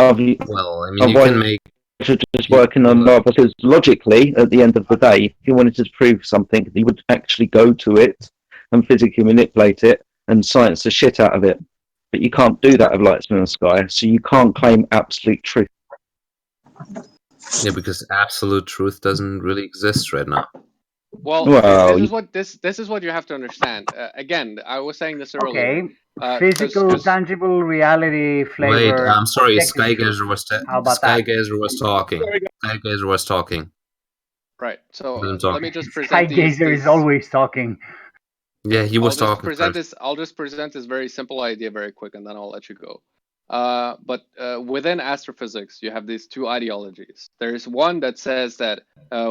Well, I mean, you can make just working on that, because logically, at the end of the day, if you wanted to prove something, you would actually go to it and physically manipulate it and science the shit out of it. But you can't do that with lights in the sky, so you can't claim absolute truth. Yeah, because absolute truth doesn't really exist right now. Well, this is what you have to understand. Again, I was saying this earlier. Okay, physical, tangible reality flavor. Wait, I'm sorry. Skygazer was talking. Skygazer was talking. Right. So let me just present Skygazer is always talking. Yeah, he was talking. I'll just present this very simple idea very quick, and then I'll let you go. But within astrophysics, you have these two ideologies. There's one that says that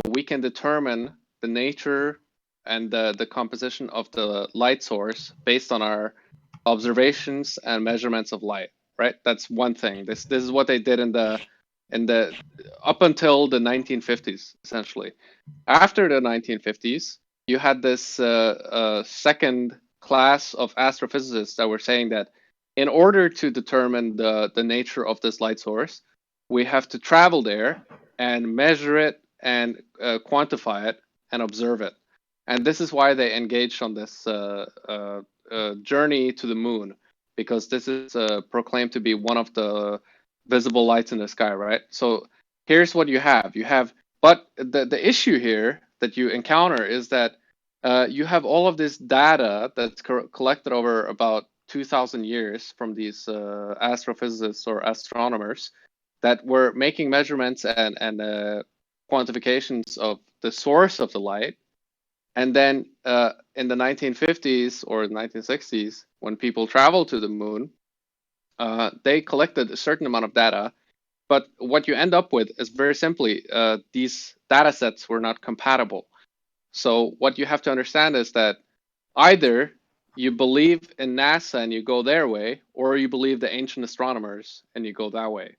we can determine the nature and the composition of the light source based on our observations and measurements of light. Right. That's one thing. This is what they did in the up until the 1950s, essentially. After the 1950s, you had this second class of astrophysicists that were saying that in order to determine the nature of this light source, we have to travel there and measure it and quantify it and observe it. And this is why they engaged on this journey to the moon, because this is proclaimed to be one of the visible lights in the sky, right? So here's what you have. But the issue here that you encounter is that you have all of this data that's collected over about 2,000 years from these astrophysicists or astronomers that were making measurements and quantifications of the source of the light. And then in the 1950s or 1960s, when people traveled to the moon, they collected a certain amount of data. But what you end up with is very simply these data sets were not compatible. So what you have to understand is that either you believe in NASA and you go their way, or you believe the ancient astronomers and you go that way.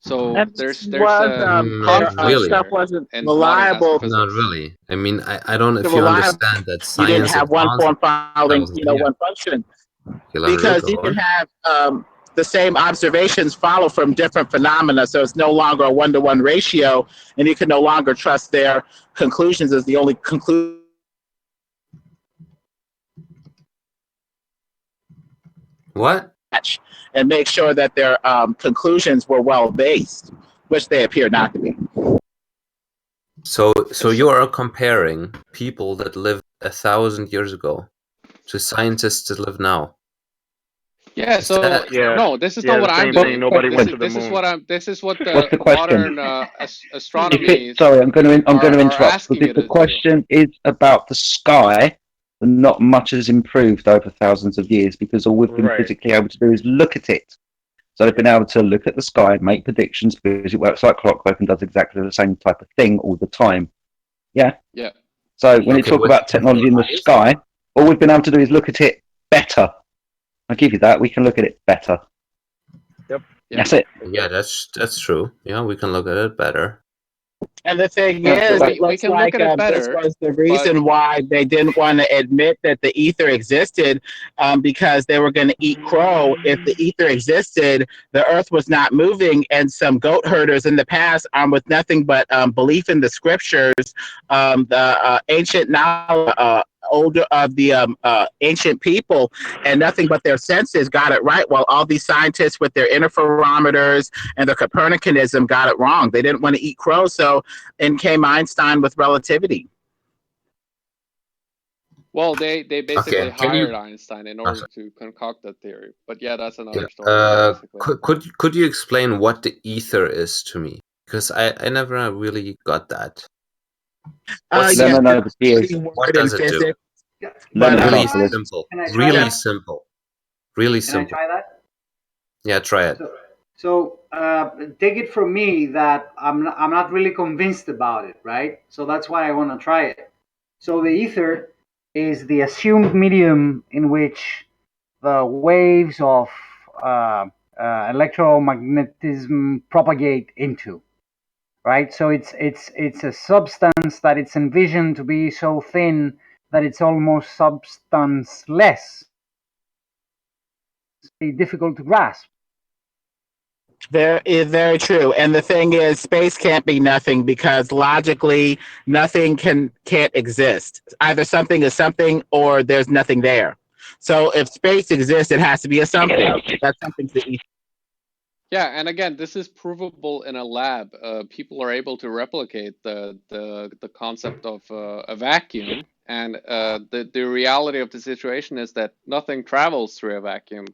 So there's conflict stuff wasn't reliable. Not really. I mean, I don't know if you understand that science. You didn't have one form following, one function, because you can have the same observations follow from different phenomena. So it's no longer a 1-to-1 ratio, and you can no longer trust their conclusions as the only conclusion. What? And make sure that their conclusions were well based, which they appear not to be. So you are comparing people that lived 1,000 years ago to scientists that live now. Yeah. So no, this is not what I'm doing. This is what the modern astronomy. Sorry, I'm going to interrupt. Because the question is about the sky. Not much has improved over thousands of years, because all we've been physically able to do is look at it. So they've been able to look at the sky and make predictions, because it works like clockwork and does exactly the same type of thing all the time. Yeah? Yeah. So when you talk about technology in the sky, all we've been able to do is look at it better. I'll give you that. We can look at it better. Yep. That's it. Yeah, that's true. Yeah, we can look at it better. And the thing is, it looks like this was the reason why they didn't want to admit that the ether existed, because they were going to eat crow if the ether existed. The earth was not moving, and some goat herders in the past, with nothing but belief in the scriptures, the ancient knowledge, older of the ancient people, and nothing but their senses got it right, while all these scientists with their interferometers and the Copernicanism got it wrong. They didn't want to eat crow, so in came Einstein with relativity. Well, they basically hired Einstein in order to concoct that theory. But yeah, that's another story. Could you explain what the ether is to me? Because I never really got that. What does it do? Really simple. Really simple. Really simple. Can I try that? Yeah, try it. So take it from me that I'm not really convinced about it, right? So that's why I want to try it. So the ether is the assumed medium in which the waves of electromagnetism propagate into, right? So it's a substance that it's envisioned to be so thin that it's almost substanceless. It's difficult to grasp. Very true. And the thing is, space can't be nothing because logically, nothing can't exist. Either something is something or there's nothing there. So if space exists, it has to be a something. That something's the ether. Yeah, and again, this is provable in a lab. People are able to replicate the concept of a vacuum, and the reality of the situation is that nothing travels through a vacuum,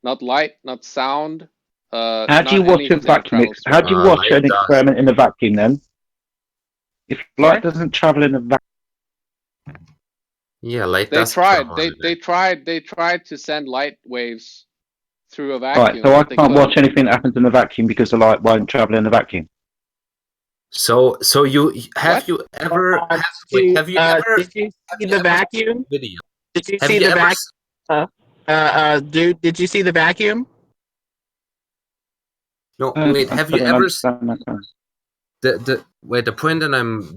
not light, not sound. How do you watch a vacuum? How do you watch an experiment in a vacuum then? If light doesn't travel in a vacuum. Yeah, light. They tried. They tried to send light waves through a vacuum. Right, so I can't watch anything that happens in a vacuum because the light won't travel in a vacuum. So you have you ever Did you see the vacuum? Video. Did you see the vacuum? Dude, did you see the vacuum? No, wait. Have you ever the point that I'm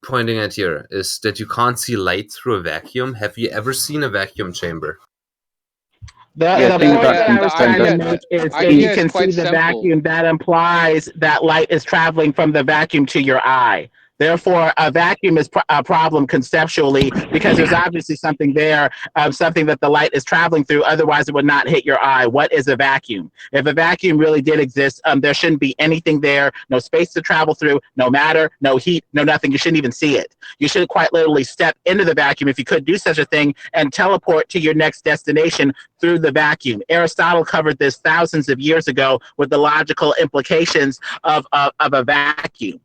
pointing at here is that you can't see light through a vacuum. Have you ever seen a vacuum chamber? The point that I was trying to make is that you can see the vacuum. That implies that light is traveling from the vacuum to your eye. Therefore, a vacuum is a problem conceptually because there's obviously something there, something that the light is traveling through. Otherwise, it would not hit your eye. What is a vacuum? If a vacuum really did exist, there shouldn't be anything there, no space to travel through, no matter, no heat, no nothing. You shouldn't even see it. You should quite literally step into the vacuum, if you could do such a thing, and teleport to your next destination through the vacuum. Aristotle covered this thousands of years ago with the logical implications of a vacuum.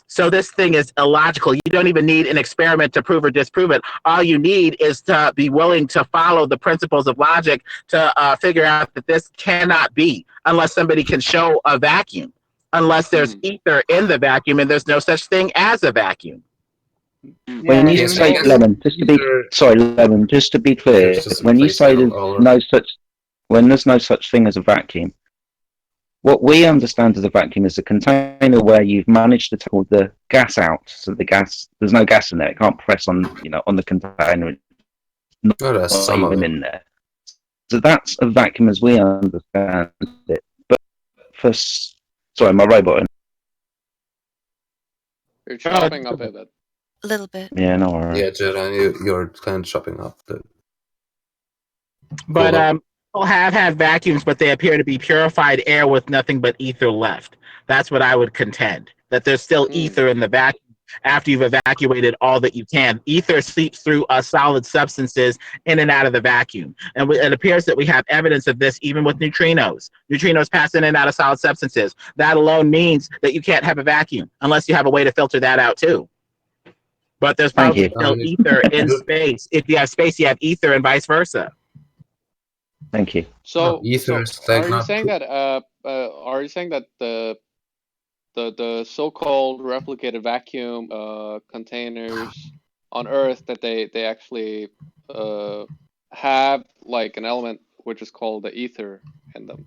So this thing is illogical. You don't even need an experiment to prove or disprove it. All you need is to be willing to follow the principles of logic to figure out that this cannot be unless somebody can show a vacuum, unless there's ether in the vacuum and there's no such thing as a vacuum. When you say Lemon, just to be clear, when you say there's no such thing as a vacuum, what we understand as a vacuum is a container where you've managed to take the gas out, so there's no gas in there. It can't press on the container. It's not even in there. So that's a vacuum as we understand it. But sorry, my robot. You're chopping up a bit. A little bit. Yeah, no worries. Yeah, Jedi, you're kind of chopping up. But people have had vacuums, but they appear to be purified air with nothing but ether left. That's what I would contend. That there's still ether in the vacuum after you've evacuated all that you can. Ether seeps through solid substances in and out of the vacuum. And it appears that we have evidence of this even with neutrinos. Neutrinos pass in and out of solid substances. That alone means that you can't have a vacuum unless you have a way to filter that out too. But there's probably still ether in space. If you have space, you have ether and vice versa. Thank you. So, are you saying that the so-called replicated vacuum containers on Earth that they actually have like an element which is called the ether in them?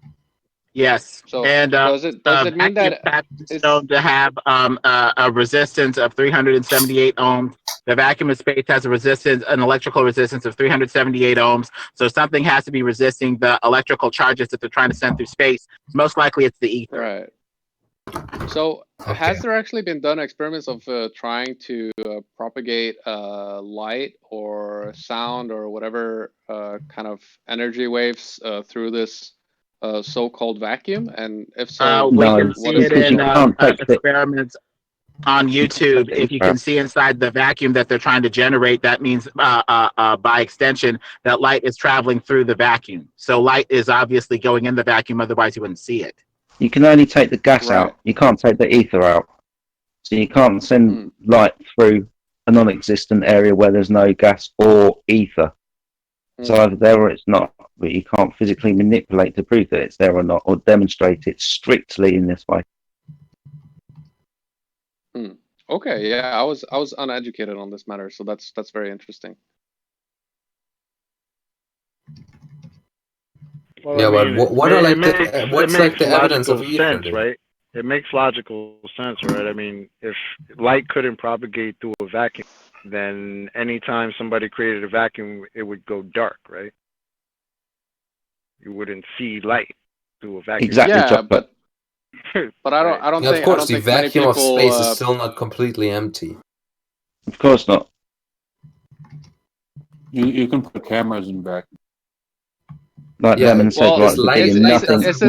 Yes. So and does it mean that it's known to have a resistance of 378 ohms? The vacuum of space has an electrical resistance of 378 ohms. So something has to be resisting the electrical charges that they're trying to send through space. Most likely it's the ether. Right. So has there actually been done experiments of trying to propagate light or sound or whatever kind of energy waves through this so-called vacuum? And if so, we can see it in experiments on YouTube. If you can see inside the vacuum that they're trying to generate, that means by extension that light is traveling through the vacuum. So light is obviously going in the vacuum, otherwise you wouldn't see it. You can only take the gas out. You can't take the ether out. So you can't send light through a non-existent area where there's no gas or ether. So either there or it's not. But you can't physically manipulate to prove that it's there or not, or demonstrate it strictly in this way. Okay, yeah, I was uneducated on this matter, so that's very interesting. Well, yeah, I mean, but what's the evidence of sense, right? It makes logical sense, right? I mean, if light couldn't propagate through a vacuum, then anytime somebody created a vacuum, it would go dark, right? You wouldn't see light through a vacuum. Exactly. Yeah, but But I don't Yeah, think. of course, I don't the think many vacuum of people, space is still not completely empty. Of course not. You can put cameras in vacuum. Like Lemon said right at the beginning,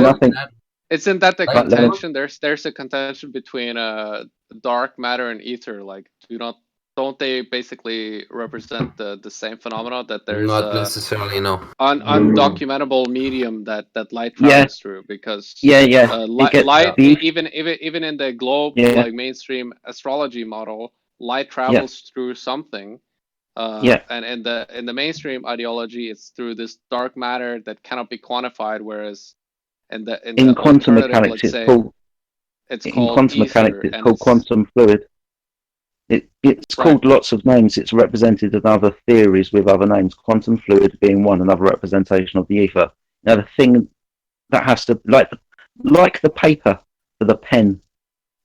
nothing. Isn't that the contention? There's a contention between dark matter and ether. Like, don't they basically represent the same phenomena, that there's not necessarily, no, undocumentable medium that light travels through? Because light, even in the globe, like mainstream astrology model, light travels through something. And in the mainstream ideology, it's through this dark matter that cannot be quantified, whereas in quantum mechanics, it's called quantum fluid. It's called lots of names. It's represented in other theories with other names. Quantum fluid being one, another representation of the ether. Now the thing that has to, like the paper for the pen,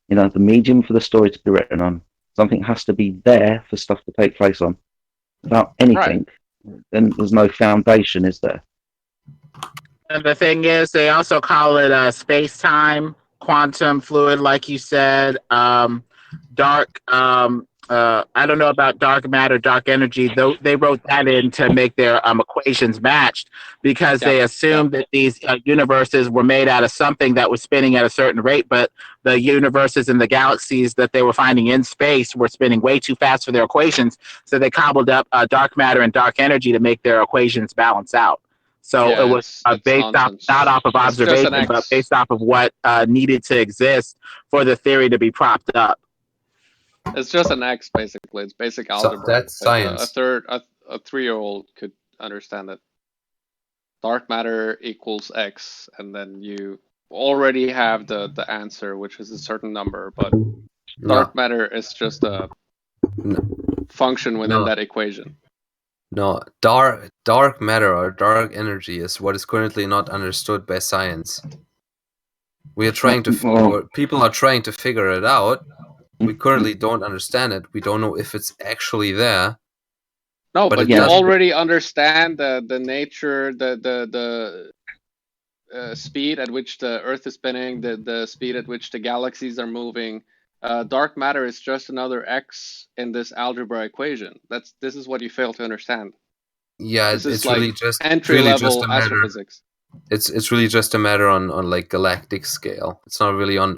the medium for the story to be written on. Something has to be there for stuff to take place on. Without anything, then there's no foundation, is there? And the thing is, they also call it space-time, quantum fluid, like you said, dark. I don't know about dark matter, dark energy. Though they wrote that in to make their equations matched, because they assumed that these universes were made out of something that was spinning at a certain rate, but the universes and the galaxies that they were finding in space were spinning way too fast for their equations. So they cobbled up dark matter and dark energy to make their equations balance out. So it was based off, not off of observation, but based off of what needed to exist for the theory to be propped up. It's just an X, basically. It's basic algebra. So that's science. A 3-year-old could understand it. Dark matter equals X, and then you already have the answer, which is a certain number. But dark matter is just a function within that equation. No, dark matter or dark energy is what is currently not understood by science. We are trying to people are trying to figure it out. We currently don't understand it. We don't know if it's actually there. No, but you already understand the nature, the speed at which the Earth is spinning, the speed at which the galaxies are moving. Dark matter is just another X in this algebra equation. This is what you fail to understand. Yeah, it's like really just entry-level astrophysics. It's really just a matter on like galactic scale. It's not really on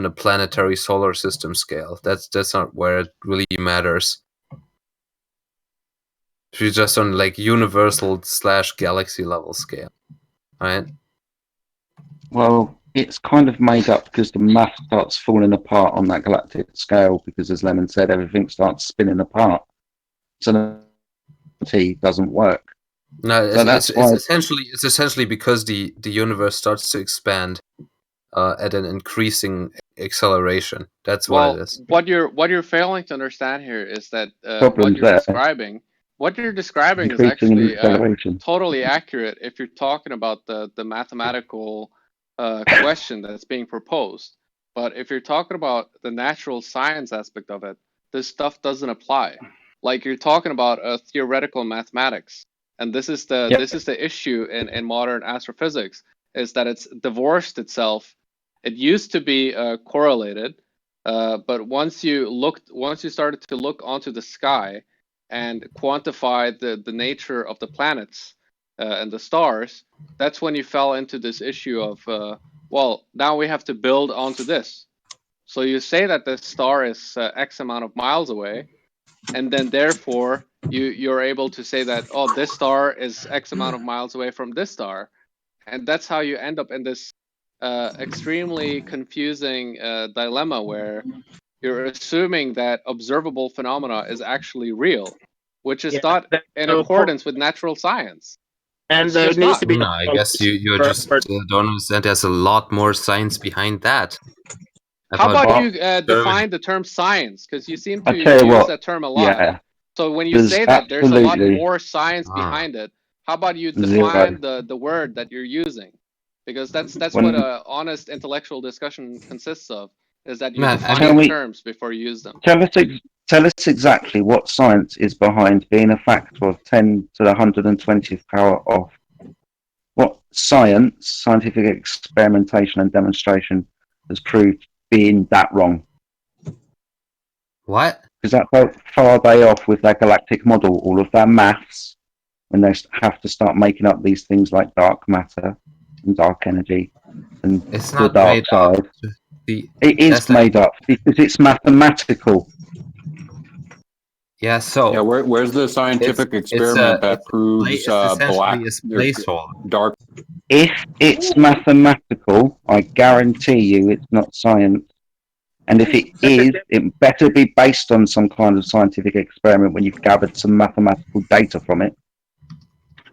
a planetary solar system scale. That's not where it really matters. It's just on like universal / galaxy level scale, right? Well, it's kind of made up because the math starts falling apart on that galactic scale, because as Lemon said, everything starts spinning apart. So the doesn't work. No, it's essentially because the universe starts to expand at an increasing acceleration. That's what it is. What you're failing to understand here is that what you're describing is actually totally accurate if you're talking about the mathematical question that's being proposed. But if you're talking about the natural science aspect of it, this stuff doesn't apply. Like, you're talking about theoretical mathematics, and this is the issue in modern astrophysics, is that it's divorced itself. It used to be correlated, but once you started to look onto the sky and quantify the nature of the planets and the stars, that's when you fell into this issue of now we have to build onto this. So you say that the star is X amount of miles away, and then therefore you're able to say that, this star is X amount of miles away from this star, and that's how you end up in this extremely confusing dilemma where you're assuming that observable phenomena is actually real, which is not in accordance with natural science. And there needs to be. No, I guess you just don't understand. There's a lot more science behind that. How about you define the term science? Because you seem to use that term a lot. Yeah. So when you say that there's a lot more science behind it, how about you define the word that you're using? Because that's what an honest intellectual discussion consists of, is that you define terms before you use them. Tell us exactly what science is behind being a factor of 10 to the 120th power off. what scientific experimentation and demonstration has proved being that wrong. What? Because that's how far they off with their galactic model, all of their maths, when they have to start making up these things like dark matter and dark energy and It's the not dark made side. up. It is made up because it's mathematical. Yeah, so Yeah, where's the scientific experiment that proves it's essentially black a placeholder. dark? If it's mathematical, I guarantee you it's not science. And if it is, it better be based on some kind of scientific experiment when you've gathered some mathematical data from it.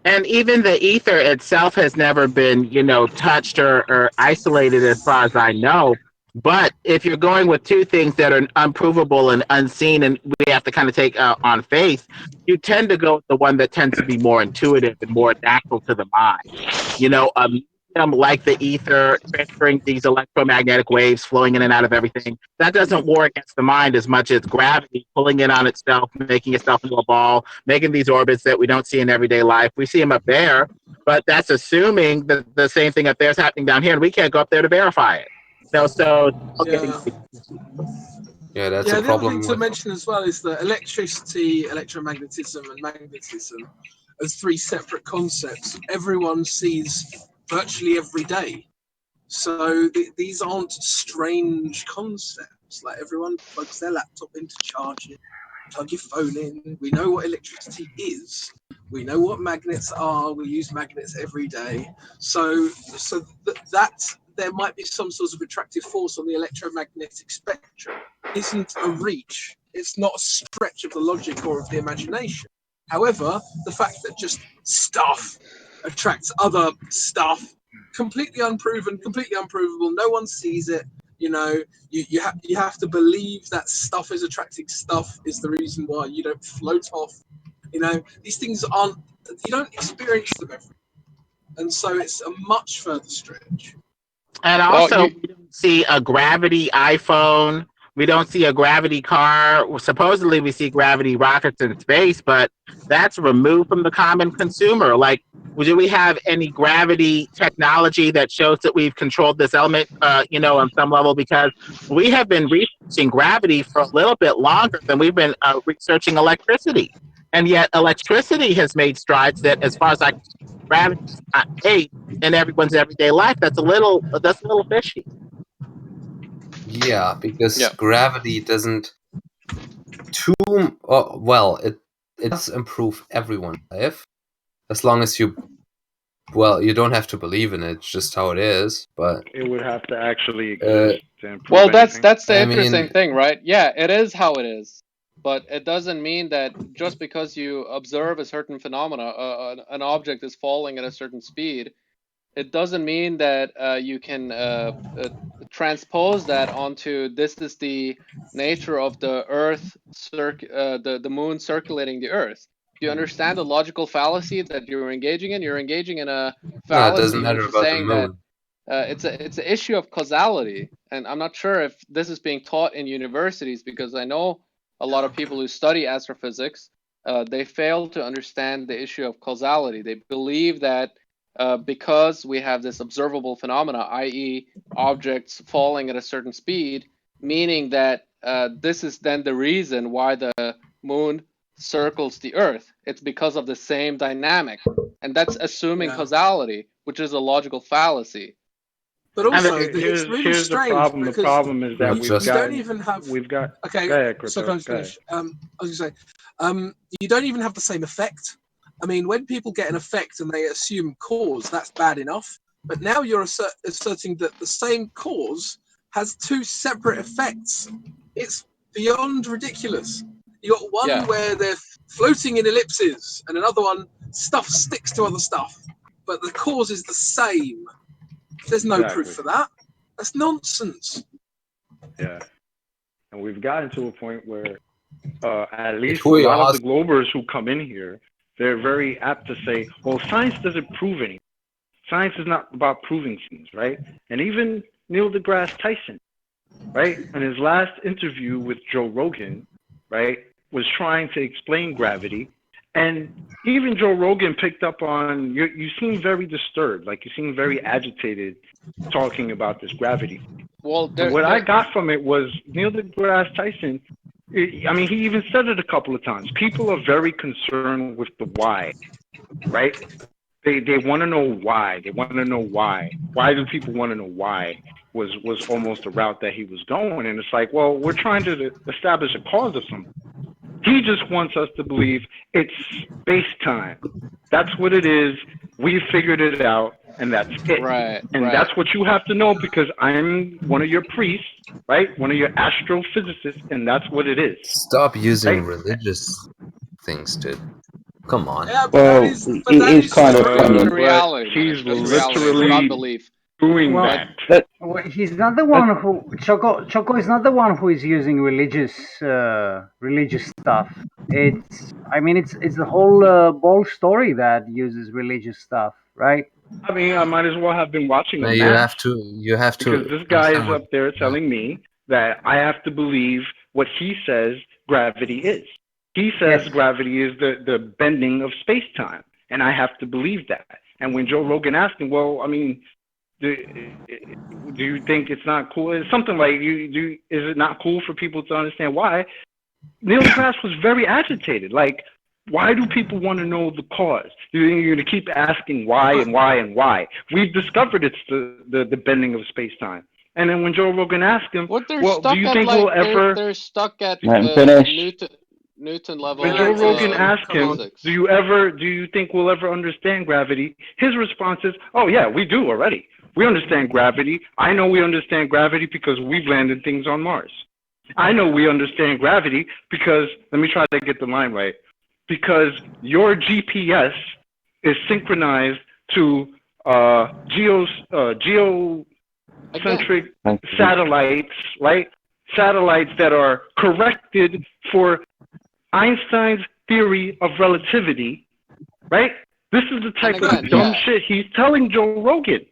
And even the ether itself has never been, touched or isolated as far as I know. But if you're going with two things that are unprovable and unseen, and we have to kind of take on faith, you tend to go with the one that tends to be more intuitive and more natural to the mind. Like the ether, transferring these electromagnetic waves flowing in and out of everything, that doesn't war against the mind as much as gravity pulling in on itself, making itself into a ball, making these orbits that we don't see in everyday life. We see them up there, but that's assuming that the same thing up there is happening down here, and we can't go up there to verify it. So yeah, that's the a other problem. thing to mention as well is that electricity, electromagnetism, and magnetism as three separate concepts everyone sees virtually every day. So these aren't strange concepts. Like everyone plugs their laptop in to charge it, plug your phone in. We know what electricity is. We know what magnets are. We use magnets every day. So that there might be some sort of attractive force on the electromagnetic spectrum isn't a reach. It's not a stretch of the logic or of the imagination. However, the fact that just stuff attracts other stuff, completely unproven, completely unprovable, no one sees it, you have to believe that stuff is attracting stuff is the reason why you don't float off. These things you don't experience them every day. And so it's a much further stretch. And also, we don't see a gravity iPhone. We don't see a gravity car. Supposedly, we see gravity rockets in space, but that's removed from the common consumer. Like, do we have any gravity technology that shows that we've controlled this element, on some level? Because we have been researching gravity for a little bit longer than we've been researching electricity. And yet, electricity has made strides that, as far as I can see, gravity is not made in everyone's everyday life. That's a little fishy. Yeah, because gravity doesn't it does improve everyone's life as long as you don't have to believe in it. It's just how it is. But it would have to actually exist to improve well, that's anything. the interesting thing, right? Yeah, it is how it is, but it doesn't mean that just because you observe a certain phenomena, an object is falling at a certain speed, it doesn't mean that you can transpose that onto this is the nature of the Earth, the moon circulating the Earth. Do you understand the logical fallacy that you're engaging in? You're engaging in a fallacy, no, it doesn't matter which is about saying the moon. that it's an issue of causality, and I'm not sure if this is being taught in universities, because I know a lot of people who study astrophysics, they fail to understand the issue of causality. They believe that because we have this observable phenomena, i.e. objects falling at a certain speed, meaning that this is then the reason why the moon circles the Earth. It's because of the same dynamic. And that's assuming causality, which is a logical fallacy. But also, it's really strange. The problem. The problem is that we've got. Okay, go ahead, Chris, so can I just finish? I was going to say, you don't even have the same effect. I mean, when people get an effect and they assume cause, that's bad enough. But now you're asserting that the same cause has two separate effects. It's beyond ridiculous. You got one where they're floating in ellipses, and another one, stuff sticks to other stuff, but the cause is the same. There's no proof for that. That's nonsense. Yeah. And we've gotten to a point where at least a lot of the Globers who come in here, they're very apt to say, well, science doesn't prove anything. Science is not about proving things, right? And even Neil deGrasse Tyson, right, in his last interview with Joe Rogan, right, was trying to explain gravity. And even Joe Rogan picked up on you seem very disturbed, like you seem very agitated talking about this gravity. Well, and what I got from it was Neil deGrasse Tyson. I mean, he even said it a couple of times. People are very concerned with the why, right? They want to know why. They want to know why. Why do people want to know why? Was almost the route that he was going, and it's like, well, we're trying to establish a cause of something. He just wants us to believe it's space-time. That's what it is. We figured it out, and that's it. Right. And that's what you have to know because I'm one of your priests, right? One of your astrophysicists, and that's what it is. Stop using religious things, dude. Come on. Yeah, well, it is kind of funny. Reality. He's literally not belief. Doing that. He's not the one who Choco is not the one who is using religious stuff. It's the whole Ball story that uses religious stuff, right? I mean, I might as well have been watching No, him. you have to because this guy is up there telling me that I have to believe what he says gravity is. He says gravity is the bending of space-time, and I have to believe that. And when Joe Rogan asked him, well, I mean, do you think it's not cool? It's something like, is it not cool for people to understand why? Neil deGrasse was very agitated. Like, why do people want to know the cause? You're going to keep asking why and why and why. We've discovered it's the bending of space-time. And then when Joe Rogan asked him, well, do you think we'll ever... They're stuck at Newton level. When Joe Rogan asked him, do you think we'll ever understand gravity? His response is, oh yeah, we do already. We understand gravity. I know we understand gravity because we've landed things on Mars. I know we understand gravity because, let me try to get the line right, because your GPS is synchronized to geocentric satellites, right? Satellites that are corrected for Einstein's theory of relativity, right? This is the type of dumb shit he's telling Joe Rogan.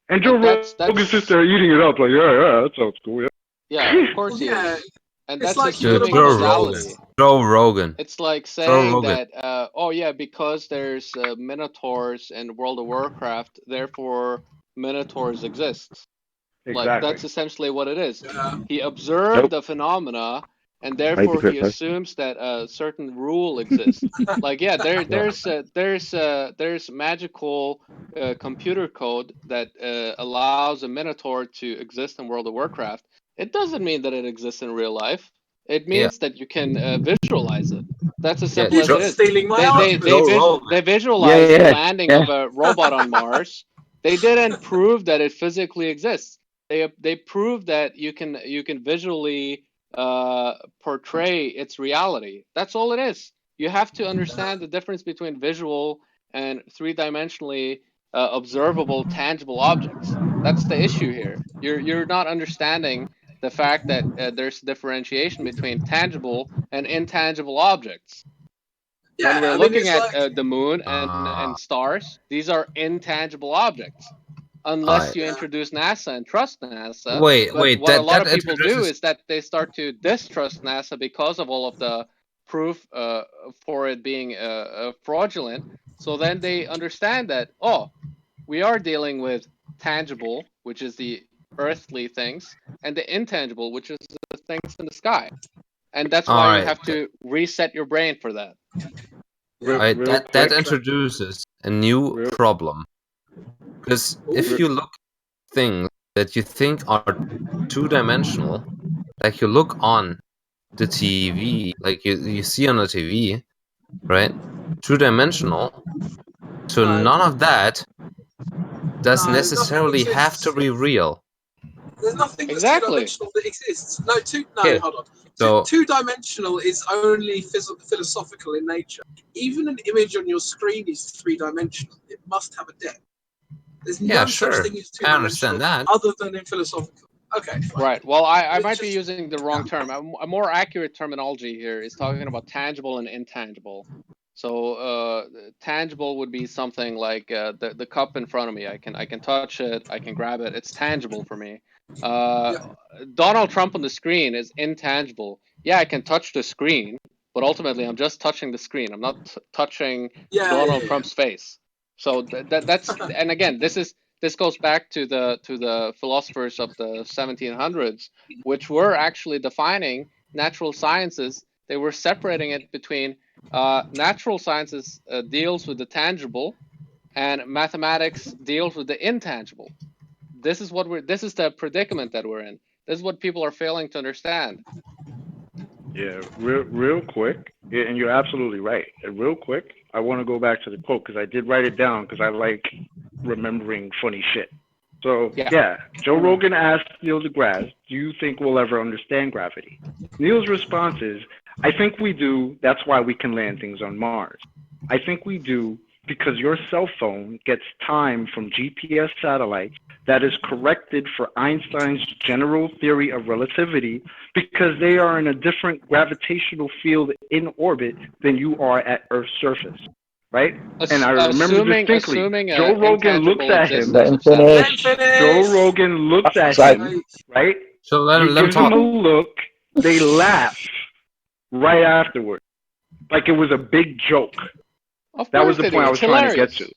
And Joe Rogan's just there eating it up like, yeah, that sounds cool, yeah. Yeah, of course he is. And that's like Joe Rogan. It's like saying that, because there's Minotaurs in World of Warcraft, therefore Minotaurs exist. Exactly. Like, that's essentially what it is. He observed the phenomena, and therefore he assumes that a certain rule exists. Like, yeah, there's magical computer code that allows a Minotaur to exist in World of Warcraft. It doesn't mean that it exists in real life. It means that you can visualize it. That's as simple as it is. They visualized the landing of a robot on Mars. They didn't prove that it physically exists. They proved that you can visually portray its reality. That's all it is. You have to understand the difference between visual and three-dimensionally observable, tangible objects. That's the issue here. You're not understanding the fact that there's differentiation between tangible and intangible objects. When we're looking at the moon and stars, these are intangible objects. Unless you introduce NASA and trust NASA. What a lot of people do is that they start to distrust NASA because of all of the proof for it being fraudulent. So then they understand that, we are dealing with tangible, which is the earthly things, and the intangible, which is the things in the sky. And that's why you have to reset your brain for that. That introduces a new problem. Because if you look at things that you think are two-dimensional, like you look on the TV, like you see on the TV, right? Two-dimensional. So none of that does necessarily have to be real. There's nothing that's two-dimensional that exists. Hold on. So two-dimensional is only philosophical in nature. Even an image on your screen is three-dimensional. It must have a depth. There's no such thing as two-dimensional. I understand that. Other than in philosophical. Okay. Fine. Right. Well, I might be using the wrong term. A more accurate terminology here is talking about tangible and intangible. So tangible would be something like the cup in front of me. I can touch it. I can grab it. It's tangible for me. Donald Trump on the screen is intangible. Yeah, I can touch the screen, but ultimately I'm just touching the screen. I'm not touching Donald Trump's face. So that's and again, this goes back to the philosophers of the 1700s, which were actually defining natural sciences. They were separating it between natural sciences deals with the tangible, and mathematics deals with the intangible. This is the predicament that we're in. This is what people are failing to understand. Yeah, real quick, and you're absolutely right. And real quick, I want to go back to the quote because I did write it down because I like remembering funny shit. So yeah, Joe Rogan asked Neil deGrasse, "Do you think we'll ever understand gravity?" Neil's response is, "I think we do. That's why we can land things on Mars. I think we do because your cell phone gets time from GPS satellites that is corrected for Einstein's general theory of relativity because they are in a different gravitational field in orbit than you are at Earth's surface." Right? And I remember distinctly, Joe Rogan looks at him. Let him finish. Joe Rogan looks at him, right? So let He him gives talk. him a look. They laugh right afterward, like it was a big joke. That was the point I was trying to get to.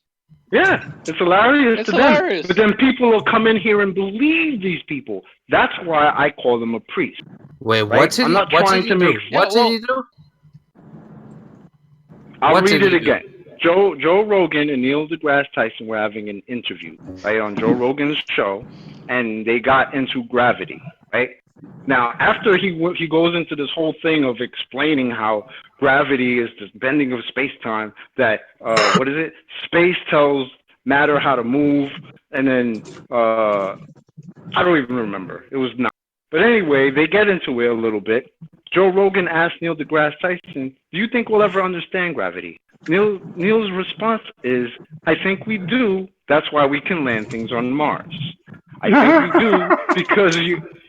Yeah, it's hilarious to them. But then people will come in here and believe these people. That's why I call them a priest. Wait, right? what did I'm not trying to make. What did he do? I'll read it again. Joe Rogan and Neil deGrasse Tyson were having an interview, right, on Joe Rogan's show, and they got into gravity, right? Now, after he goes into this whole thing of explaining how gravity is this bending of space-time, that, what is it? Space tells matter how to move, and then, I don't even remember. It was not. But anyway, they get into it a little bit. Joe Rogan asked Neil deGrasse Tyson, "Do you think we'll ever understand gravity?" Neil's response is, "I think we do. That's why we can land things on Mars. I think we do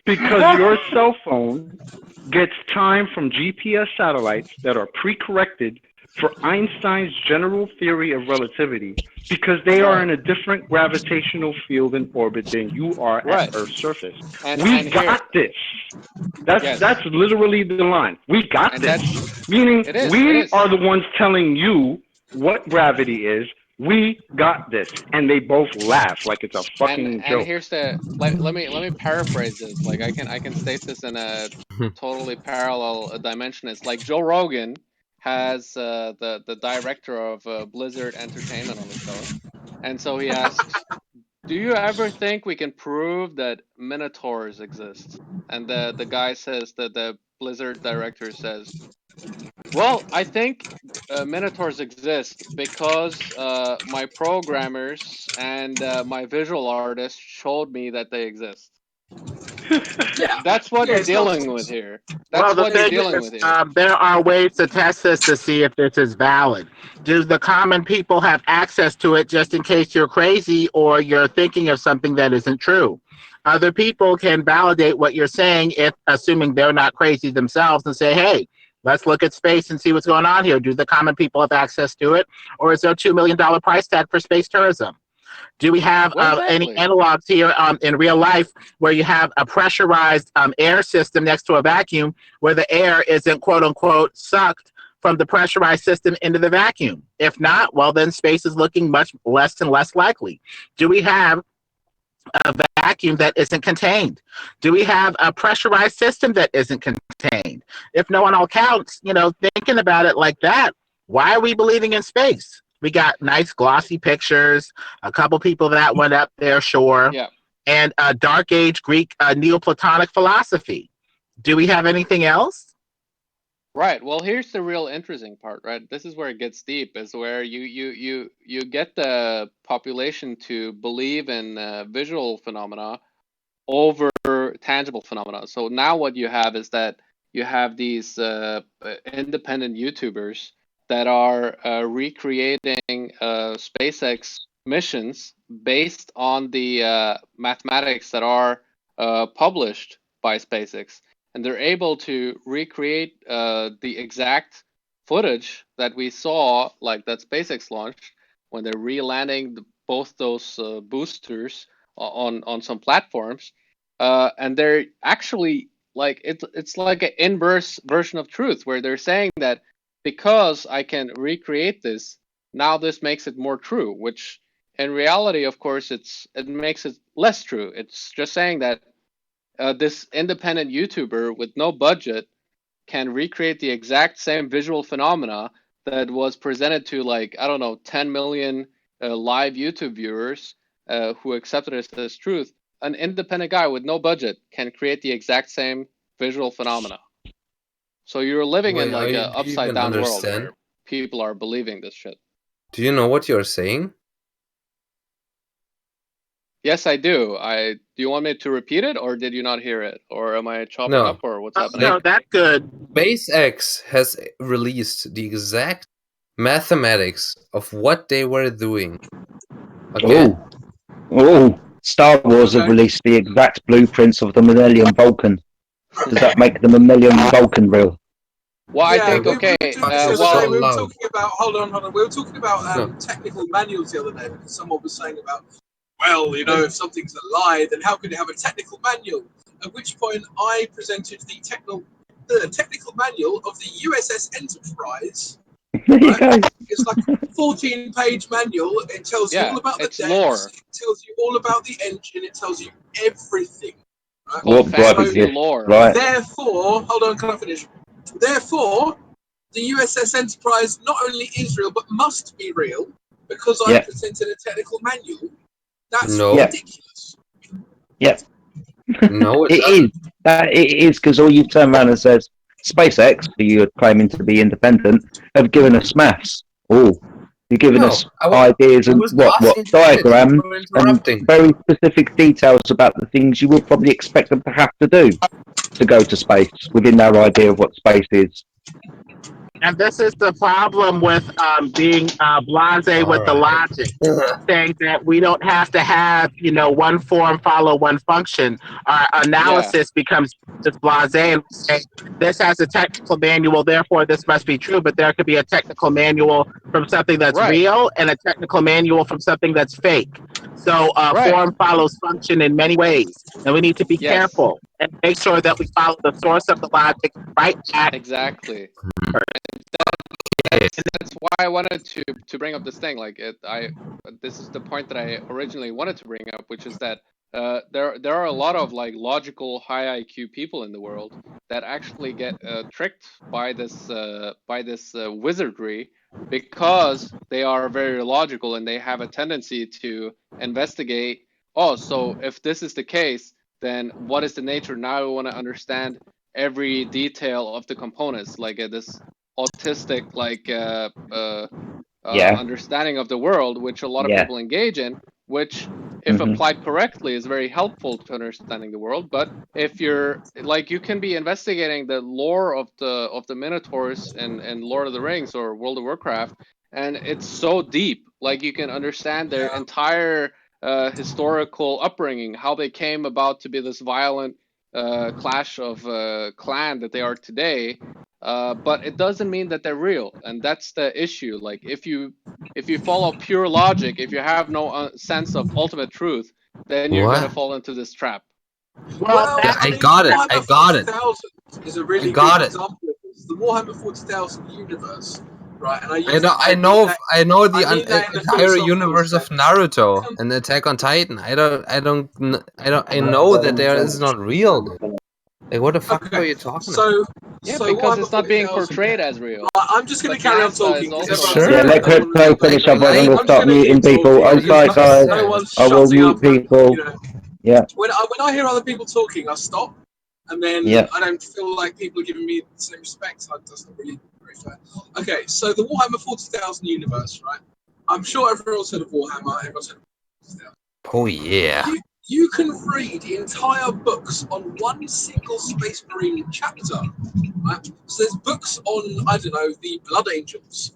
because your cell phone gets time from GPS satellites that are pre-corrected for Einstein's general theory of relativity because they are in a different gravitational field in orbit than you are at Earth's surface. We got this." That's literally the line. We got this. Meaning we are the ones telling you what gravity is. We got this. And they both laugh like it's a fucking joke. And here's let me paraphrase this. Like I can state this in a totally parallel dimension. It's like Joe Rogan has the director of Blizzard Entertainment on the show, and so he asks, "Do you ever think we can prove that minotaurs exist?" And the guy says that the Blizzard director says, "Well, I think minotaurs exist because my programmers and my visual artists showed me that they exist." That's what you're dealing with here. That's what you're dealing with here. There are ways to test this to see if this is valid. Do the common people have access to it just in case you're crazy or you're thinking of something that isn't true? Other people can validate what you're saying if assuming they're not crazy themselves and say, "Hey, let's look at space and see what's going on here. Do the common people have access to it? Or is there a $2 million price tag for space tourism?" Do we have any analogs here in real life where you have a pressurized air system next to a vacuum where the air isn't quote unquote sucked from the pressurized system into the vacuum? If not, well, then space is looking much less and less likely. Do we have a vacuum that isn't contained? Do we have a pressurized system that isn't contained? If no one all counts, thinking about it like that, why are we believing in space? We got nice glossy pictures, a couple people that went up there, sure, and a Dark Age Greek Neoplatonic philosophy. Do we have anything else? Right. Well, here's the real interesting part, right? This is where it gets deep, is where you get the population to believe in visual phenomena over tangible phenomena. So now what you have is that you have these independent YouTubers that are recreating SpaceX missions based on the mathematics that are published by SpaceX. And they're able to recreate the exact footage that we saw, like that SpaceX launched, when they're re-landing both those boosters on some platforms. And they're actually like it's like an inverse version of truth, where they're saying that because I can recreate this, now this makes it more true, which in reality, of course, it makes it less true. It's just saying that this independent YouTuber with no budget can recreate the exact same visual phenomena that was presented to, like, I don't know, 10 million live YouTube viewers who accepted it as truth. An independent guy with no budget can create the exact same visual phenomena. So you're living in like an upside down world where people are believing this shit. Do you know what you're saying? Yes, I do. Do you want me to repeat it, or did you not hear it, or am I chopping up, or what's happening? No, that's good. SpaceX has released the exact mathematics of what they were doing. Okay? Oh, Star Wars have released the exact blueprints of the Millennium Falcon. Does that make the Millennium Falcon real? Well, I think we were talking about. Hold on. We were talking about technical manuals the other day, because someone was saying about, well, you know, if something's a lie, then how could it have a technical manual? At which point I presented the technical manual of the USS Enterprise. Right? It's like a 14-page manual. It tells you all about the decks. Lore. It tells you all about the engine. It tells you everything. Right? Lore. Right. Therefore, hold on, can I finish? Therefore, the USS Enterprise not only is real, but must be real, because I presented a technical manual. That's ridiculous. Yep. No, it is. It is, because all you've turned around and says, SpaceX, who you're claiming to be independent, have given us maths. Oh, you've given us ideas and what diagrams and very specific details about the things you would probably expect them to have to do to go to space within their idea of what space is. And this is the problem with being blasé with the logic, saying that we don't have to have, you know, one form follow one function. Our analysis becomes just blasé and say this has a technical manual, therefore this must be true. But there could be a technical manual from something that's real and a technical manual from something that's fake. So form follows function in many ways, and we need to be careful and make sure that we follow the source of the logic right back. Exactly. That's why I wanted to bring up this thing. Like this is the point that I originally wanted to bring up, which is that there are a lot of like logical high IQ people in the world that actually get tricked by this wizardry, because they are very logical and they have a tendency to investigate. Oh, so if this is the case, then what is the nature? Now we want to understand every detail of the components, like this autistic understanding of the world, which a lot of people engage in, which if applied correctly is very helpful to understanding the world. But if you're like, you can be investigating the lore of the Minotaurs in Lord of the Rings or World of Warcraft, and it's so deep, like you can understand their entire historical upbringing, how they came about to be this violent clash of clan that they are today. But it doesn't mean that they're real, and that's the issue. Like if you follow pure logic, if you have no sense of ultimate truth, then you're gonna fall into this trap. Well, I got it. Is a really good example of this. The Warhammer 40,000 universe, right? And I know the entire universe of Naruto and Attack on Titan. I know that there is not real. Like, what the fuck are you talking about? Because it's not being portrayed as real. I'm just going to carry on talking. Yeah, let Crypto finish up. I'm going to start muting people. I'm sorry, guys. I will mute people. Yeah. When I hear other people talking, I stop, and then I don't feel like people are giving me the same respect. That's not really very fair. Okay, so the Warhammer 40,000 universe, right? I'm sure everyone's heard of Warhammer. Everyone's heard of 40,000. Oh yeah. You can read entire books on one single Space Marine chapter, right? So there's books on, I don't know, the Blood Angels,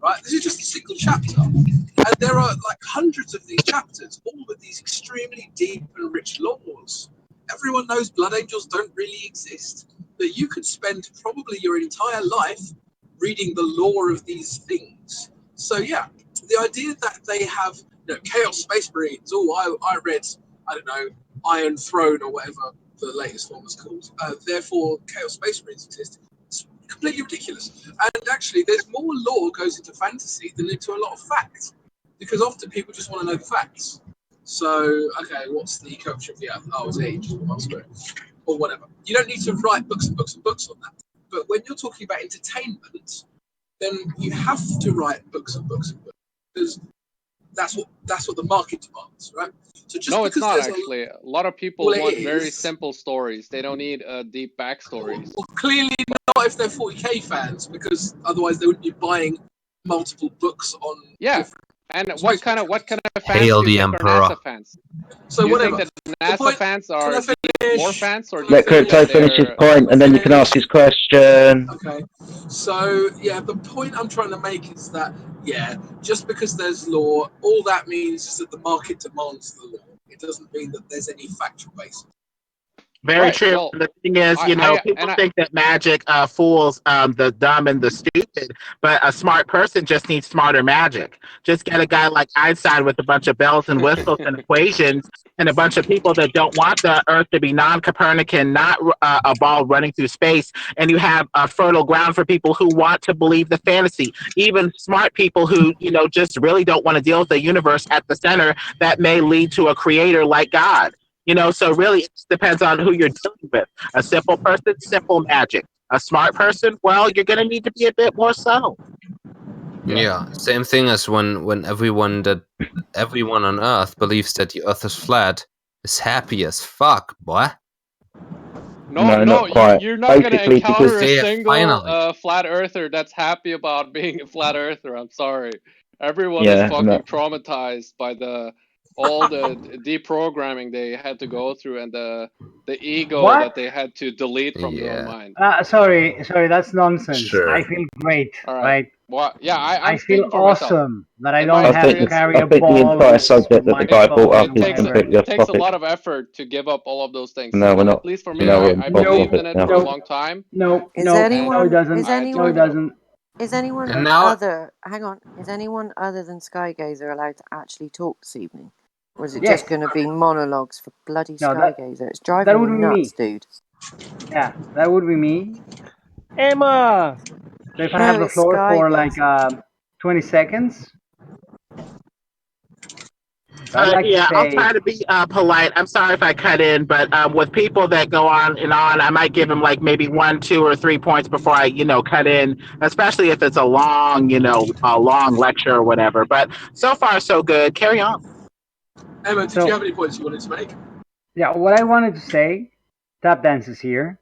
right? This is just a single chapter. And there are like hundreds of these chapters, all with these extremely deep and rich lores. Everyone knows Blood Angels don't really exist, but you could spend probably your entire life reading the lore of these things. So yeah, the idea that they have Chaos Space Marines, I read, I don't know, Iron Throne or whatever, the latest one was called. Therefore, Chaos Space Marines exist. It's completely ridiculous. And actually, there's more lore goes into fantasy than into a lot of facts, because often people just want to know the facts. So, okay, what's the curvature of the Earth? Oh, it's age, or whatever. You don't need to write books and books and books on that. But when you're talking about entertainment, then you have to write books and books and books, because that's what the market demands, right? So just no, it's not actually. A lot of people want very simple stories. They don't need deep backstories. Well, clearly not if they're 40k fans, because otherwise they wouldn't be buying multiple books on. Yeah, and what kind of fans Hail do you the think Emperor. are NASA fans? So do you whatever. think that NASA fans are more fans, or do you Let think Crypto finish his point, and then you can ask his question. Okay. So yeah, the point I'm trying to make is that just because there's law, all that means is that the market demands the law. It doesn't mean that there's any factual basis. Very true. Well, the thing is, people think that magic fools the dumb and the stupid, but a smart person just needs smarter magic. Just get a guy like Einstein with a bunch of bells and whistles and equations, and a bunch of people that don't want the Earth to be non-Copernican, not a ball running through space, and you have a fertile ground for people who want to believe the fantasy. Even smart people who, just really don't want to deal with the universe at the center that may lead to a creator like God. So really it depends on who you're dealing with. A simple person, simple magic. A smart person, well, you're going to need to be a bit more subtle. Yeah, same thing as when everyone on Earth believes that the Earth is flat is happy as fuck, boy. No, you're not going to encounter a single flat earther that's happy about being a flat earther. I'm sorry. Everyone is fucking traumatized by all the deprogramming they had to go through, and the ego that they had to delete from their own mind. Sorry, that's nonsense. Sure. I feel great, right? Well, yeah, I feel awesome that I don't have to carry a ball. The entire subject that the guy brought up is completely off topic. It takes a lot of effort to give up all of those things. No, we're not. At least for me, I believed in it for a long time. No, it doesn't. Is anyone other than Skygazer allowed to actually talk this evening? Or is it just going to be monologues for bloody Skygazer? It's driving me nuts, dude. Yeah, that would be me. Emma! So if I have the floor for like 20 seconds. I'll try to be polite. I'm sorry if I cut in, but with people that go on and on, I might give them like maybe 1, 2, or 3 points before I, cut in, especially if it's a long, a long lecture or whatever. But so far, so good. Carry on. Emma, did you have any points you wanted to make? Yeah, what I wanted to say, Tap Dances here,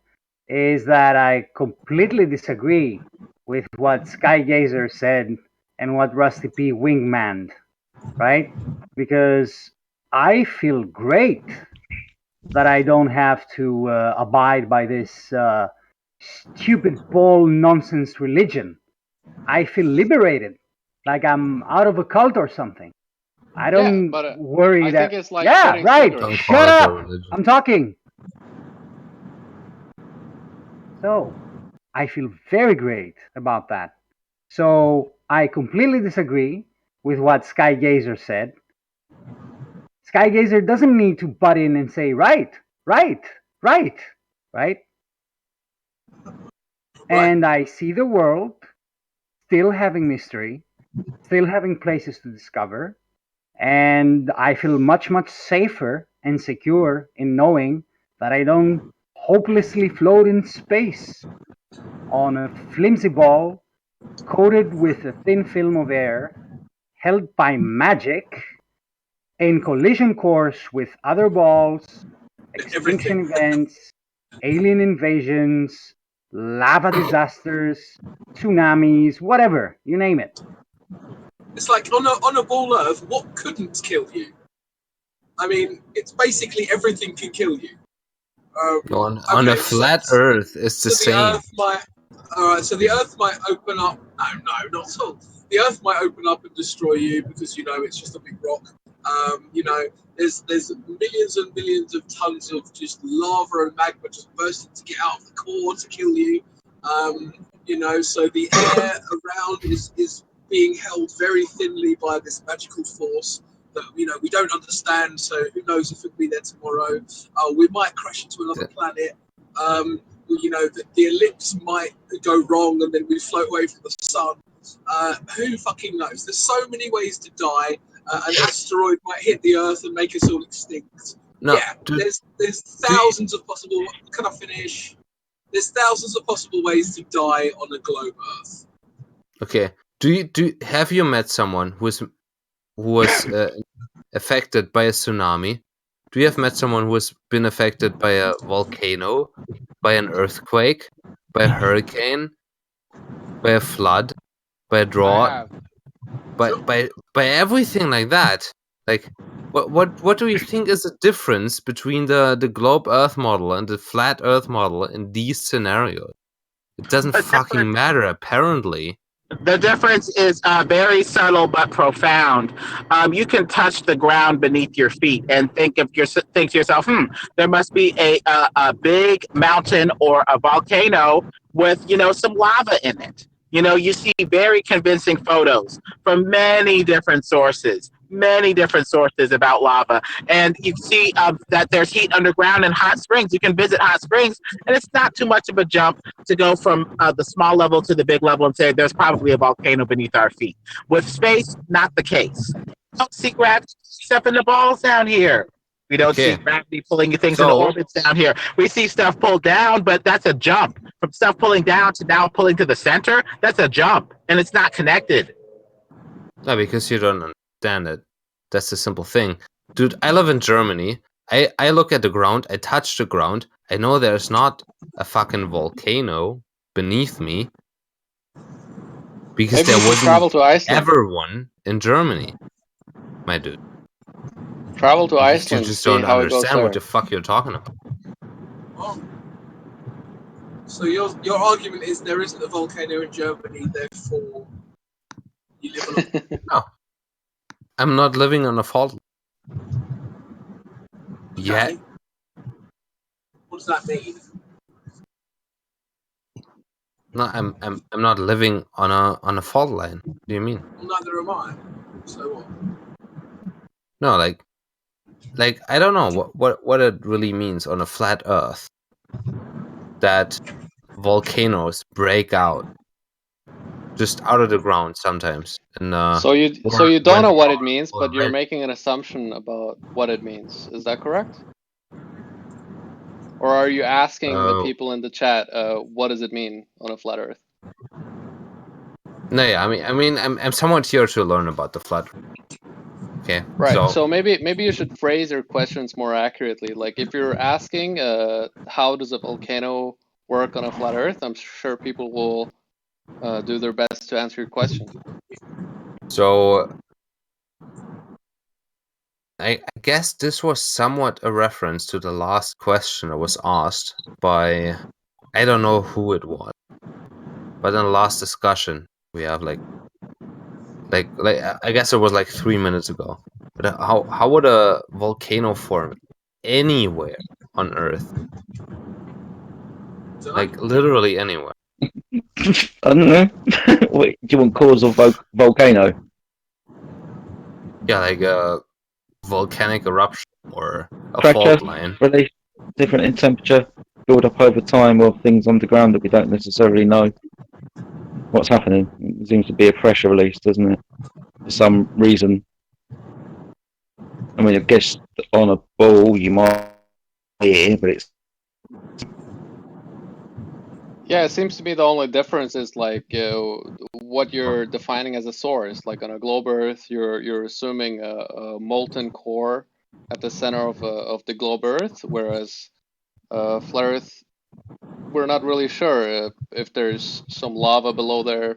is that I completely disagree with what Skygazer said and what Rusty P wingmaned, right? Because I feel great that I don't have to abide by this stupid ball nonsense religion. I feel liberated, like I'm out of a cult or something. I don't worry that. Think it's like right. Shut up! I'm talking. So, I feel very great about that. So, I completely disagree with what Skygazer said. Skygazer doesn't need to butt in and say, right. And I see the world still having mystery, still having places to discover, and I feel much, much safer and secure in knowing that I don't hopelessly float in space on a flimsy ball coated with a thin film of air, held by magic, in collision course with other balls, extinction events, alien invasions, lava disasters, tsunamis, whatever, you name it. It's like on a ball Earth, what couldn't kill you? I mean, it's basically everything can kill you. On a flat Earth, it's the same. So the Earth might open up. No, not at all. The Earth might open up and destroy you because it's just a big rock. There's millions and millions of tons of just lava and magma just bursting to get out of the core to kill you. So the air around is being held very thinly by this magical force. that we don't understand. So who knows if it'll be there tomorrow? We might crash into another planet. The ellipse might go wrong and then we float away from the sun. Who fucking knows? There's so many ways to die. An asteroid might hit the Earth and make us all extinct. No, there's thousands of possible. Can I finish? There's thousands of possible ways to die on a globe Earth. Okay. Have you met someone who was affected by a tsunami? Do you have met someone who has been affected by a volcano, by an earthquake, by a hurricane, by a flood, by a drought, by everything like that? Like, what do you think is the difference between the globe Earth model and the flat Earth model in these scenarios? It doesn't fucking matter, apparently. The difference is very subtle but profound. You can touch the ground beneath your feet and think to yourself, there must be a big mountain or a volcano with some lava in it. You see very convincing photos from many different sources about lava, and you see that there's heat underground and hot springs. You can visit hot springs, and it's not too much of a jump to go from the small level to the big level and say there's probably a volcano beneath our feet. With space, not the case. We don't see gravity stuffing the balls down here. We don't see gravity pulling things into orbits down here. We see stuff pulled down, but that's a jump. From stuff pulling down to now pulling to the center, that's a jump, and it's not connected. No, because you don't understand it. That's the simple thing. Dude, I live in Germany. I look at the ground, I touch the ground, I know there's not a fucking volcano beneath me. Because there wasn't ever one in Germany. My dude. Travel to Iceland. You just don't understand what the fuck you're talking about. Oh. So your argument is there isn't a volcano in Germany, therefore you live on No. I'm not living on a fault. Yet. Okay. What does that mean? No, I'm not living on a fault line. What do you mean? Well, neither am I. So what? No, like I don't know what it really means on a flat Earth that volcanoes break out just out of the ground sometimes. And so you don't know what it means, but you're making an assumption about what it means. Is that correct? Or are you asking the people in the chat what does it mean on a flat Earth? No, yeah, I mean, I'm somewhat here to learn about the flat Earth. Okay. Right. So maybe you should phrase your questions more accurately. Like if you're asking how does a volcano work on a flat Earth, I'm sure people will do their best to answer your question. So I guess this was somewhat a reference to the last question that was asked by, I don't know who it was, but in the last discussion we have like I guess it was like 3 minutes ago. But how would a volcano form anywhere on Earth? Like literally anywhere. I don't know. Wait, do you want cause of volcano? Yeah, like a volcanic eruption or a Pressure, fault line. Release, different in temperature, build up over time of things underground that we don't necessarily know what's happening. It seems to be a pressure release, doesn't it? For some reason. I mean, I guess on a ball you might hear, but it's... Yeah, it seems to be the only difference is like what you're defining as a source. Like on a globe Earth, you're assuming a molten core at the center of the globe Earth, whereas flat Earth, we're not really sure if there's some lava below there.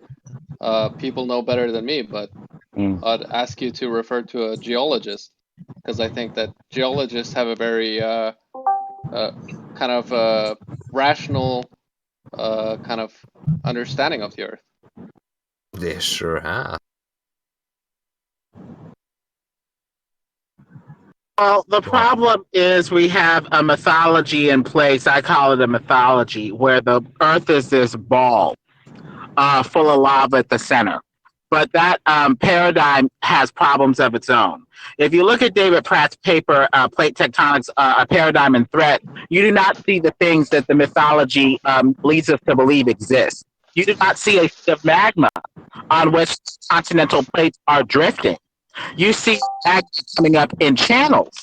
People know better than me, but I'd ask you to refer to a geologist, because I think that geologists have a very kind of rational kind of understanding of the Earth. They sure have. Well, the problem is we have a mythology in place. I call it a mythology, where the Earth is this ball full of lava at the center. but that paradigm has problems of its own. If you look at David Pratt's paper, Plate Tectonics, A Paradigm and Threat, you do not see the things that the mythology leads us to believe exist. You do not see a sheet of magma on which continental plates are drifting. You see magma coming up in channels.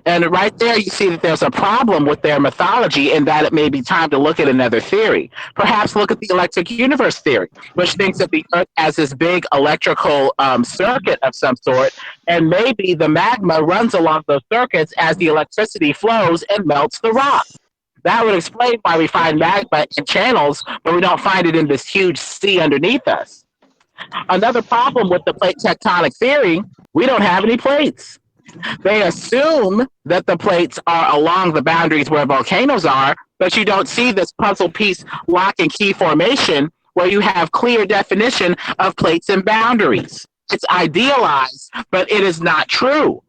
And right there, you see that there's a problem with their mythology and that it may be time to look at another theory. Perhaps look at the electric universe theory, which thinks that the Earth has this big electrical circuit of some sort, and maybe the magma runs along those circuits as the electricity flows and melts the rock. That would explain why we find magma in channels, but we don't find it in this huge sea underneath us. Another problem with the plate tectonic theory, we don't have any plates. They assume that the plates are along the boundaries where volcanoes are, but you don't see this puzzle piece lock and key formation where you have clear definition of plates and boundaries. It's idealized, but it is not true.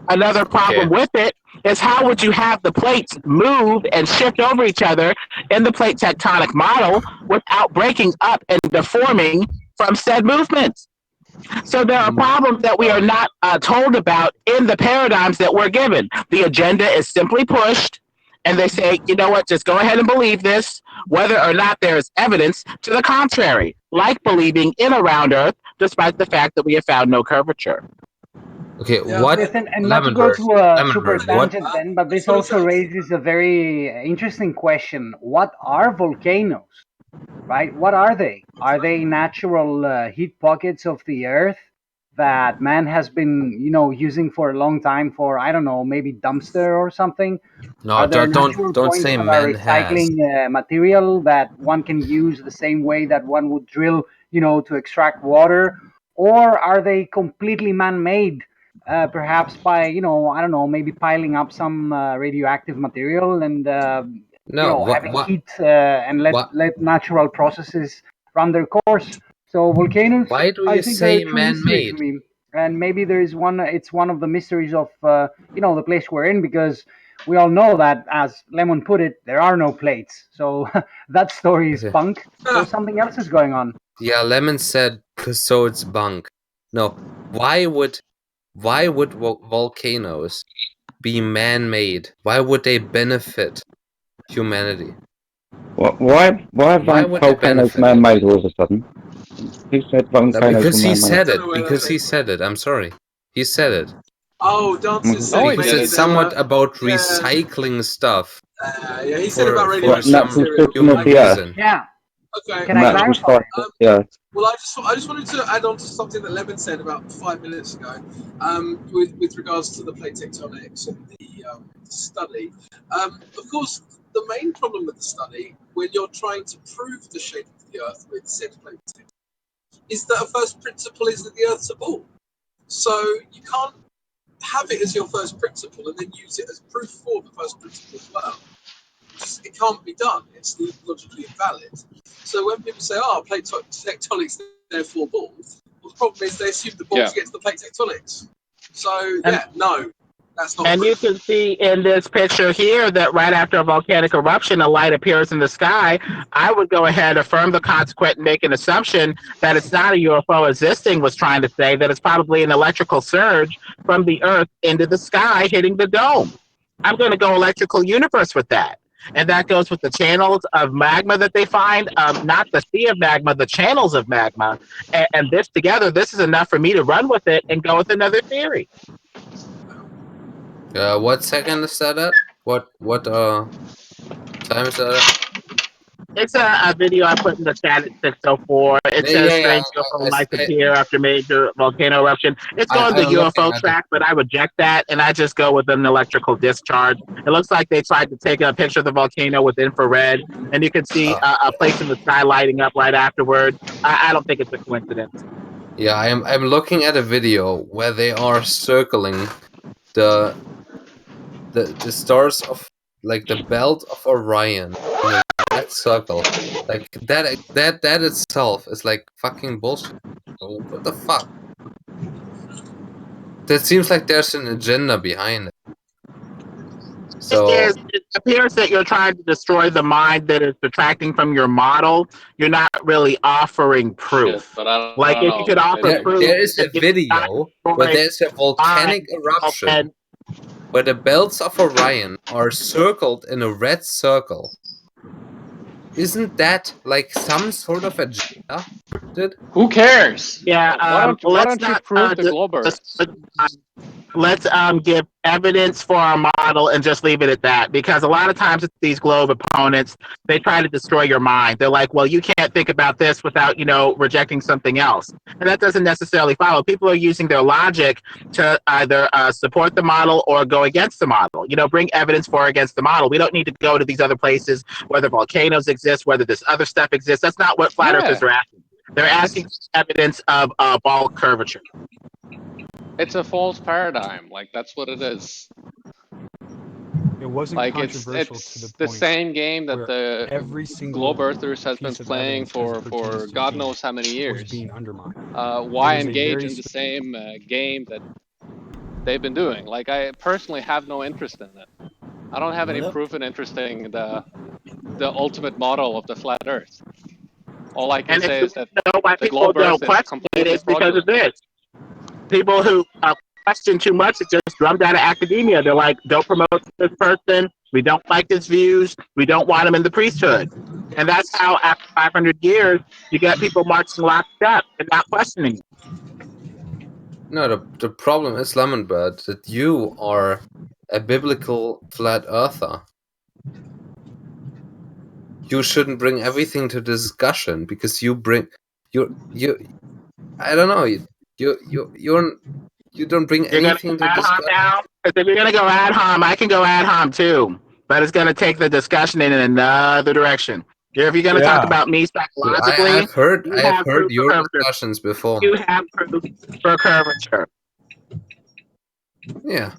Another problem with it is how would you have the plates move and shift over each other in the plate tectonic model without breaking up and deforming from said movements? So there are problems that we are not told about in the paradigms that we're given. The agenda is simply pushed, and they say, you know what, just go ahead and believe this, whether or not there is evidence to the contrary, like believing in a round Earth, despite the fact that we have found no curvature. Okay, yeah. what? Listen, and not to go to a super tangent then, but this also raises a very interesting question. What are volcanoes? Right? What are they? Are they natural heat pockets of the Earth that man has been, using for a long time for, I don't know, maybe dumpster or something? No, don't say man recycling material that one can use the same way that one would drill, to extract water, or are they completely man-made? Perhaps by, I don't know, maybe piling up some radioactive material and having heat and let natural processes run their course. So volcanoes, why do you say man-made? And maybe there is one. It's one of the mysteries of the place we're in, because we all know that, as Lemon put it, there are no plates. So that story is bunk. So something else is going on. Yeah, Lemon said so. It's bunk. No, why would volcanoes be man-made? Why would they benefit humanity? Why are volcanoes man-made all of a sudden? Who said volcanoes because he said it. Because he said it. I'm sorry. He said it. Oh, Dancer said because it's somewhat about recycling stuff. Yeah, he said about radioactive reason. Yeah. Okay. Can I clarify? Well, I just wanted to add on to something that Lemon said about 5 minutes ago, with regards to the plate tectonics and the study. Of course, the main problem with the study, when you're trying to prove the shape of the Earth with said plate tectonics, is that a first principle is that the Earth's a ball. So you can't have it as your first principle and then use it as proof for the first principle as well. It can't be done. It's logically invalid. So when people say, plate tectonics, therefore balls, well, the problem is they assume the balls get to the plate tectonics. So, no, that's not And proof. you can see in this picture here that right after a volcanic eruption, a light appears in the sky. I would go ahead, affirm the consequent, and make an assumption that it's not a UFO, as this thing was trying to say, that it's probably an electrical surge from the Earth into the sky hitting the dome. I'm going to go electrical universe with that. And that goes with the channels of magma that they find, not the sea of magma, the channels of magma. And this together, this is enough for me to run with it and go with another theory. What second is that at? What time is that at? It's a video I put in the chat at 6:04. It says strange UFO lights appear after major volcano eruption. It's on the UFO track, but I reject that, and I just go with an electrical discharge. It looks like they tried to take a picture of the volcano with infrared, and you can see a place in the sky lighting up right afterward. I don't think it's a coincidence. Yeah, I'm looking at a video where they are circling the stars of, like, the belt of Orion in a red circle. Like that itself is like fucking bullshit. What the fuck? That seems like there's an agenda behind it. So it appears that you're trying to destroy the mind that is detracting from your model. You're not really offering proof. Shit, but I like don't if know. you could offer proof, there is a video where there's a volcanic eruption where the belts of Orion are circled in a red circle. Isn't that like some sort of agenda? Who cares? Yeah, why don't you prove the globe Earth? Let's give evidence for our model and just leave it at that, because a lot of times with these globe opponents, they try to destroy your mind. They're like, well, you can't think about this without, rejecting something else. And that doesn't necessarily follow. People are using their logic to either support the model or go against the model. Bring evidence for or against the model. We don't need to go to these other places, whether volcanoes exist, whether this other stuff exists. That's not what flat earthers are asking. They're asking evidence of ball curvature. It's a false paradigm. Like, that's what it is. It wasn't like controversial it's to the the point same game that the every single globe earthers has been piece of playing evidence as it for pertains to God Venus knows how many was years. being undermined. Why It was a engage very in the same game that they've been doing? Like, I personally have no interest in it. I don't have any proof in interesting the ultimate model of the flat Earth. All I can say is that the globe Earth is completely because of fraudulent. this. People who question too much is just drummed out of academia. They're like, don't promote this person. We don't like his views. We don't want him in the priesthood. And that's how, after 500 years, you get people marching locked up and not questioning. No, the problem is, Lemonbird, that you are a biblical flat earther. You shouldn't bring everything to discussion because you bring you I don't know, you don't bring anything to discussion. Now, because if you're gonna go ad hom, I can go ad hom too, but it's gonna take the discussion in another direction. If you're gonna talk about me psychologically, I've heard your discussions before. You have proof for curvature. Yeah.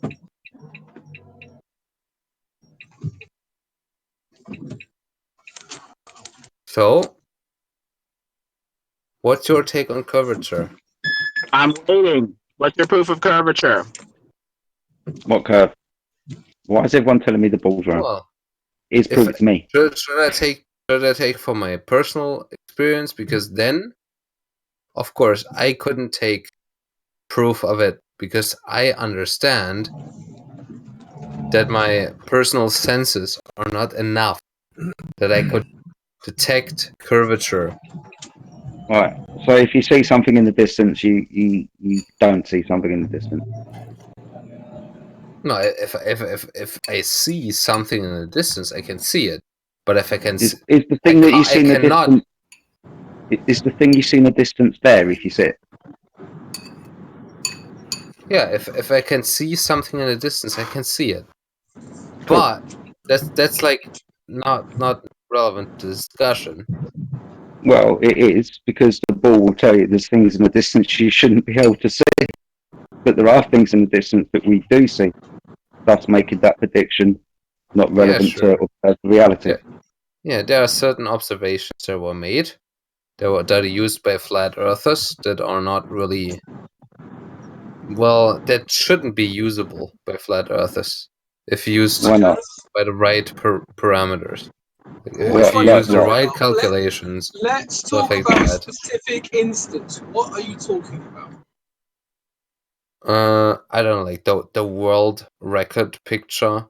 So, what's your take on curvature? I'm waiting. What's your proof of curvature? What curve? Why is everyone telling me the ball's round? Well, it's proof to me. Should I take from my personal experience? Because then, of course, I couldn't take proof of it because I understand that my personal senses are not enough that I could detect curvature. Right. So if you see something in the distance, you don't see something in the distance. No, if I see something in the distance, I can see it. But if I can, is the thing that you see in the distance, is the thing you see in the distance there? If you see it. Yeah, if I can see something in the distance, I can see it. Cool. But that's like not relevant to discussion. Well, it is, because the ball will tell you there's things in the distance you shouldn't be able to see, but there are things in the distance that we do see, thus making that prediction not relevant to reality. Yeah, there are certain observations that were made that are used by flat earthers that are not really, well, that shouldn't be usable by flat earthers if used by the right parameters. If you use the right calculations. Let's talk about a specific instance. What are you talking about? I don't know, like the world record picture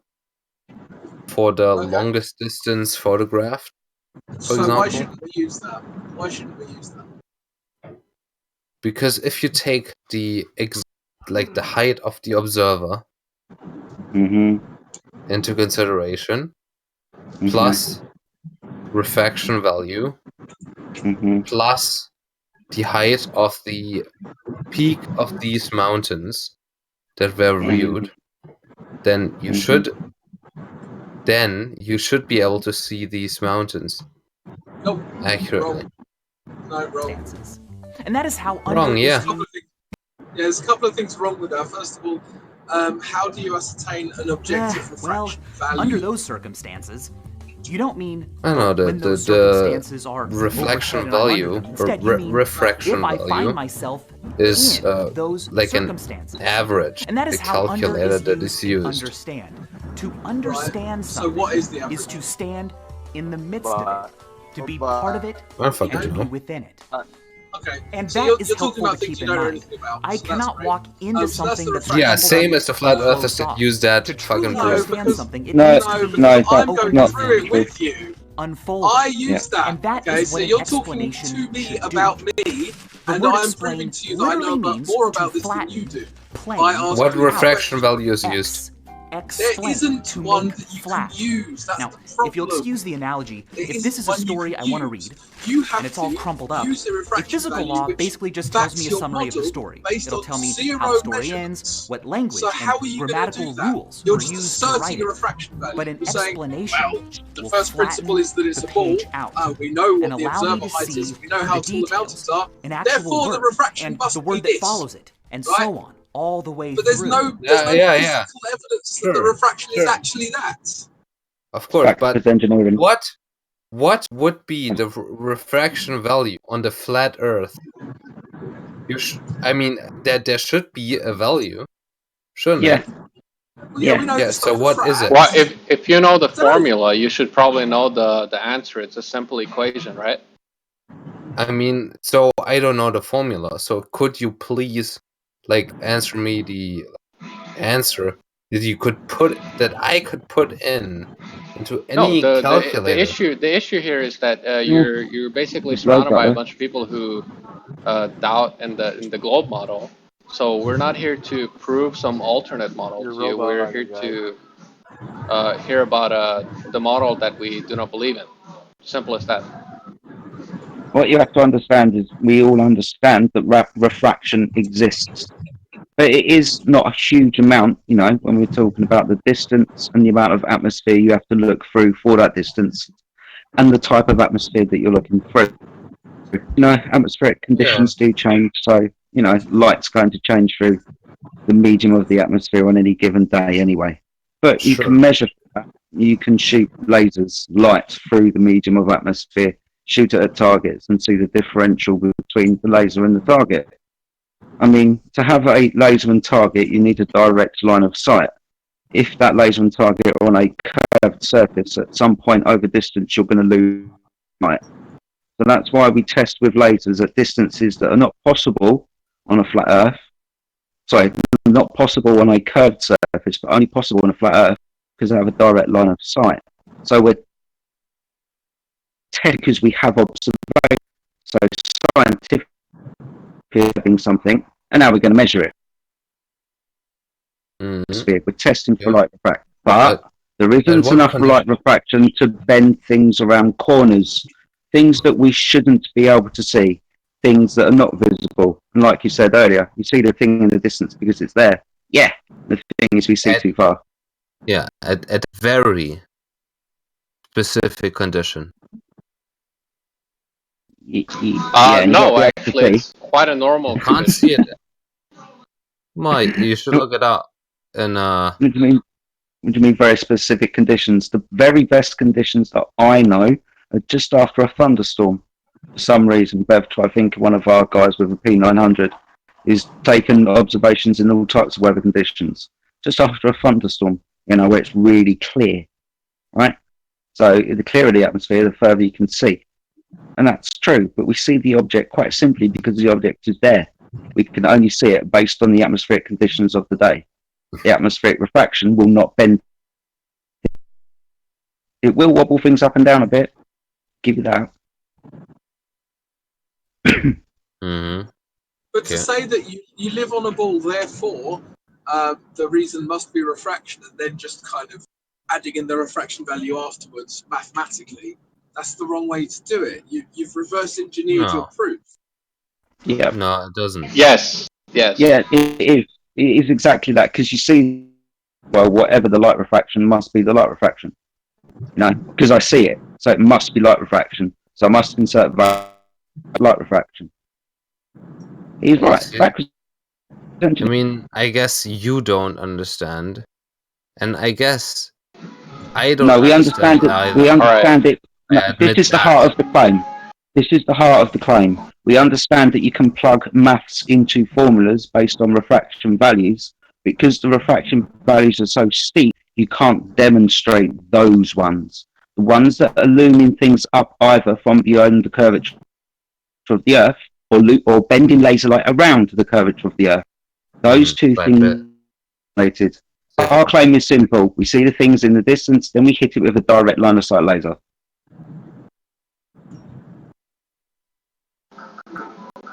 for the longest distance photographed. For example. Why shouldn't we use that? Why shouldn't we use that? Because if you take the height of the observer into consideration, plus refraction value, plus the height of the peak of these mountains that were viewed, then you should be able to see these mountains accurately. No, wrong. And that is how wrong, yeah. There's a couple of things wrong with that. First of all, how do you ascertain an objective refraction value? Under those circumstances, you don't mean I know the reflection value or refraction value is like an average, and that is a calculator that is used. Understand To understand something what is the average? is to stand in the midst of it, to be part of it, and to be within it. Okay. And so that is you're talking helpful about to things keep you in don't know mind. anything about. I cannot walk into something that's Yeah, crumbled same up as the flat and earthers closed that off. use that To to truly fucking understand something, it No, needs to be no, I'm that's going not through it true. with you. unfolded. I use that. And that okay, is so what an you're talking explanation to me should about do. me, The and word I'm explain proving to you that I know literally about means more to about this than flatten, you do. plane, By asking What you a refraction question. value is used? There explain, isn't to one make that you flat. can use. That's Now, the problem. if you'll excuse the analogy, There if this isn't is a one you story can I want to use. read, You have and it's all to crumpled up, use the a refraction physical value, law which basically just tells backs me a your summary of the model story. based It'll on tell me zero how the story measurements. ends, what language So how and are you going to grammatical do that? rules You're were just used to write asserting a it. refraction value. But an You're saying, explanation well, the will first principle flatten is that it's the a ball. page out We know and what the allow me observer to height see is. We know the how tall the details, mountains are. an actual Therefore, the word, refraction and must the be word that this. follows it, and right? so on, all the way But there's through. no Yeah. physical evidence that the Sure, refraction is sure. actually that. Of course, Back but to engineering. what would be the refraction value on the flat Earth? I mean, there should be a value, shouldn't Yeah. it? Well, yeah, we know Yeah. the So stuff what for is it? Well, if you know the formula, you should probably know the answer. It's a simple equation, right? I mean, so I don't know the formula. So could you please, like, answer me the answer that I could put into any No, calculator? the issue here is that you're basically There's loads surrounded out by a there. bunch of people who doubt in the globe model. So we're not here to prove some alternate model to you. We're here to hear about the model that we do not believe in. Simple as that. What you have to understand is we all understand that refraction exists. But it is not a huge amount, you know, when we're talking about the distance and the amount of atmosphere you have to look through for that distance and the type of atmosphere that you're looking through. You know, atmospheric conditions do change. So, you know, light's going to change through the medium of the atmosphere on any given day anyway. But you can measure that. You can shoot lasers, light through the medium of atmosphere, shoot it at targets and see the differential between the laser and the target. I mean, to have a laser and target, you need a direct line of sight. If that laser and target are on a curved surface, at some point over distance, you're going to lose light. So that's why we test with lasers at distances that are not possible on a flat Earth. Sorry, not possible on a curved surface, but only possible on a flat Earth because they have a direct line of sight. So we're testing because we have observation. So scientifically something, and now we're going to measure it. We're testing for light refraction, but there isn't enough light refraction to bend things around corners, things that we shouldn't be able to see, things that are not visible. And like you said earlier, you see the thing in the distance because it's there. Yeah, the thing is we see too far. Yeah, at very specific condition. No, actually, it's quite a normal. You can't see it. You should look it up. And What do you mean very specific conditions? The very best conditions that I know are just after a thunderstorm. For some reason, Bev, I think one of our guys with a P900 is taking observations in all types of weather conditions. Just after a thunderstorm, you know, where it's really clear, right? So the clearer the atmosphere, the further you can see. And that's true, but we see the object quite simply because the object is there. We can only see it based on the atmospheric conditions of the day. The atmospheric refraction will not bend. It will wobble things up and down a bit. Give you that. But to say that you live on a ball, therefore, the reason must be refraction, and then just kind of adding in the refraction value afterwards mathematically, that's the wrong way to do it. You've reverse engineered your proof. Yeah. No, it doesn't. Yes. Yeah, it is. It is exactly that because you see, well, whatever the light refraction must be the light refraction. You know, because I see it, so it must be light refraction. So I must insert light refraction. He's right. I mean, I guess you don't understand, and I guess I don't. No, we understand it. Either. We understand it. No, this is the heart of the claim. This is the heart of the claim. We understand that you can plug maths into formulas based on refraction values. Because the refraction values are so steep, you can't demonstrate those ones. The ones that are looming things up either from beyond the curvature of the Earth or bending laser light around the curvature of the Earth. Those two things related. Our claim is simple. We see the things in the distance, then we hit it with a direct line of sight laser.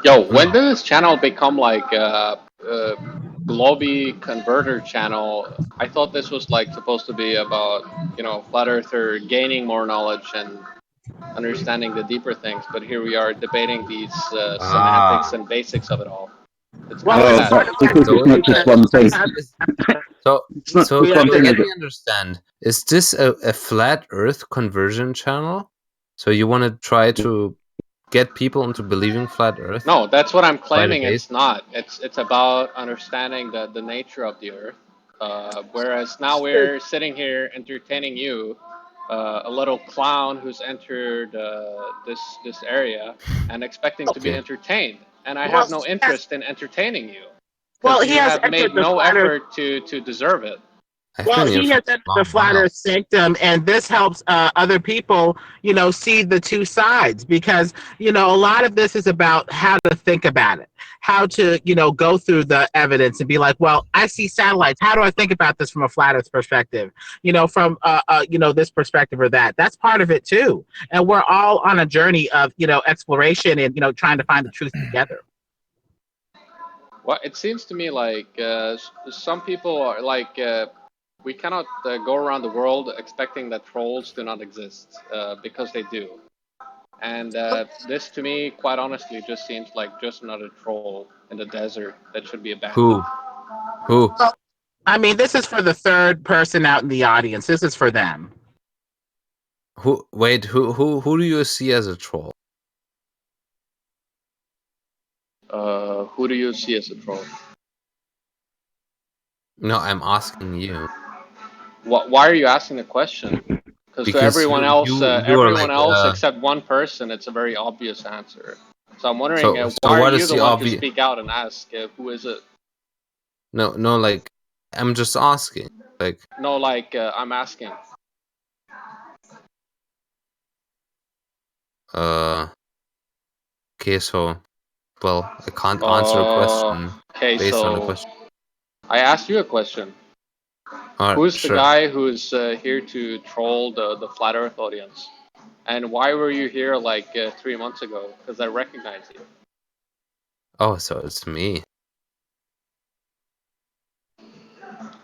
Yo, when did this channel become like a Globy converter channel? I thought this was like supposed to be about, you know, flat earther gaining more knowledge and understanding the deeper things, but here we are debating these semantics and basics of it all. It's kind of sad. It's not just one thing. So let me understand. Is this a flat Earth conversion channel? So you want to try to get people into believing flat Earth? No, that's what I'm claiming. It's not. It's about understanding the nature of the Earth. Whereas now we're sitting here entertaining you, a little clown who's entered this area and expecting to be entertained. And I have no interest in entertaining you. Well, he has made no effort to deserve it. Well, he has entered the flat Earth sanctum, and this helps other people, you know, see the two sides, because, you know, a lot of this is about how to think about it, how to, you know, go through the evidence and be like, well, I see satellites. How do I think about this from a flat Earth perspective? You know, from, you know, this perspective or that. That's part of it, too. And we're all on a journey of, you know, exploration and, you know, trying to find the truth together. Well, it seems to me like some people are like... we cannot go around the world expecting that trolls do not exist, because they do. And this, to me, quite honestly, just seems like just another troll in the desert that should be abandoned. Who? Well, I mean, this is for the third person out in the audience. This is for them. Who? Wait, who do you see as a troll? Who do you see as a troll? No, I'm asking you. Why are you asking the question? Because to everyone else, except one person, it's a very obvious answer. So I'm wondering, why are you the one to speak out and ask, who is it? No, like, I'm just asking. Like, no, like, I'm asking. Okay, so, well, I can't answer a question based on the question. I asked you a question. Who's the guy who's here to troll the flat Earth audience? And why were you here like 3 months ago? Because I recognize you. Oh, so it's me.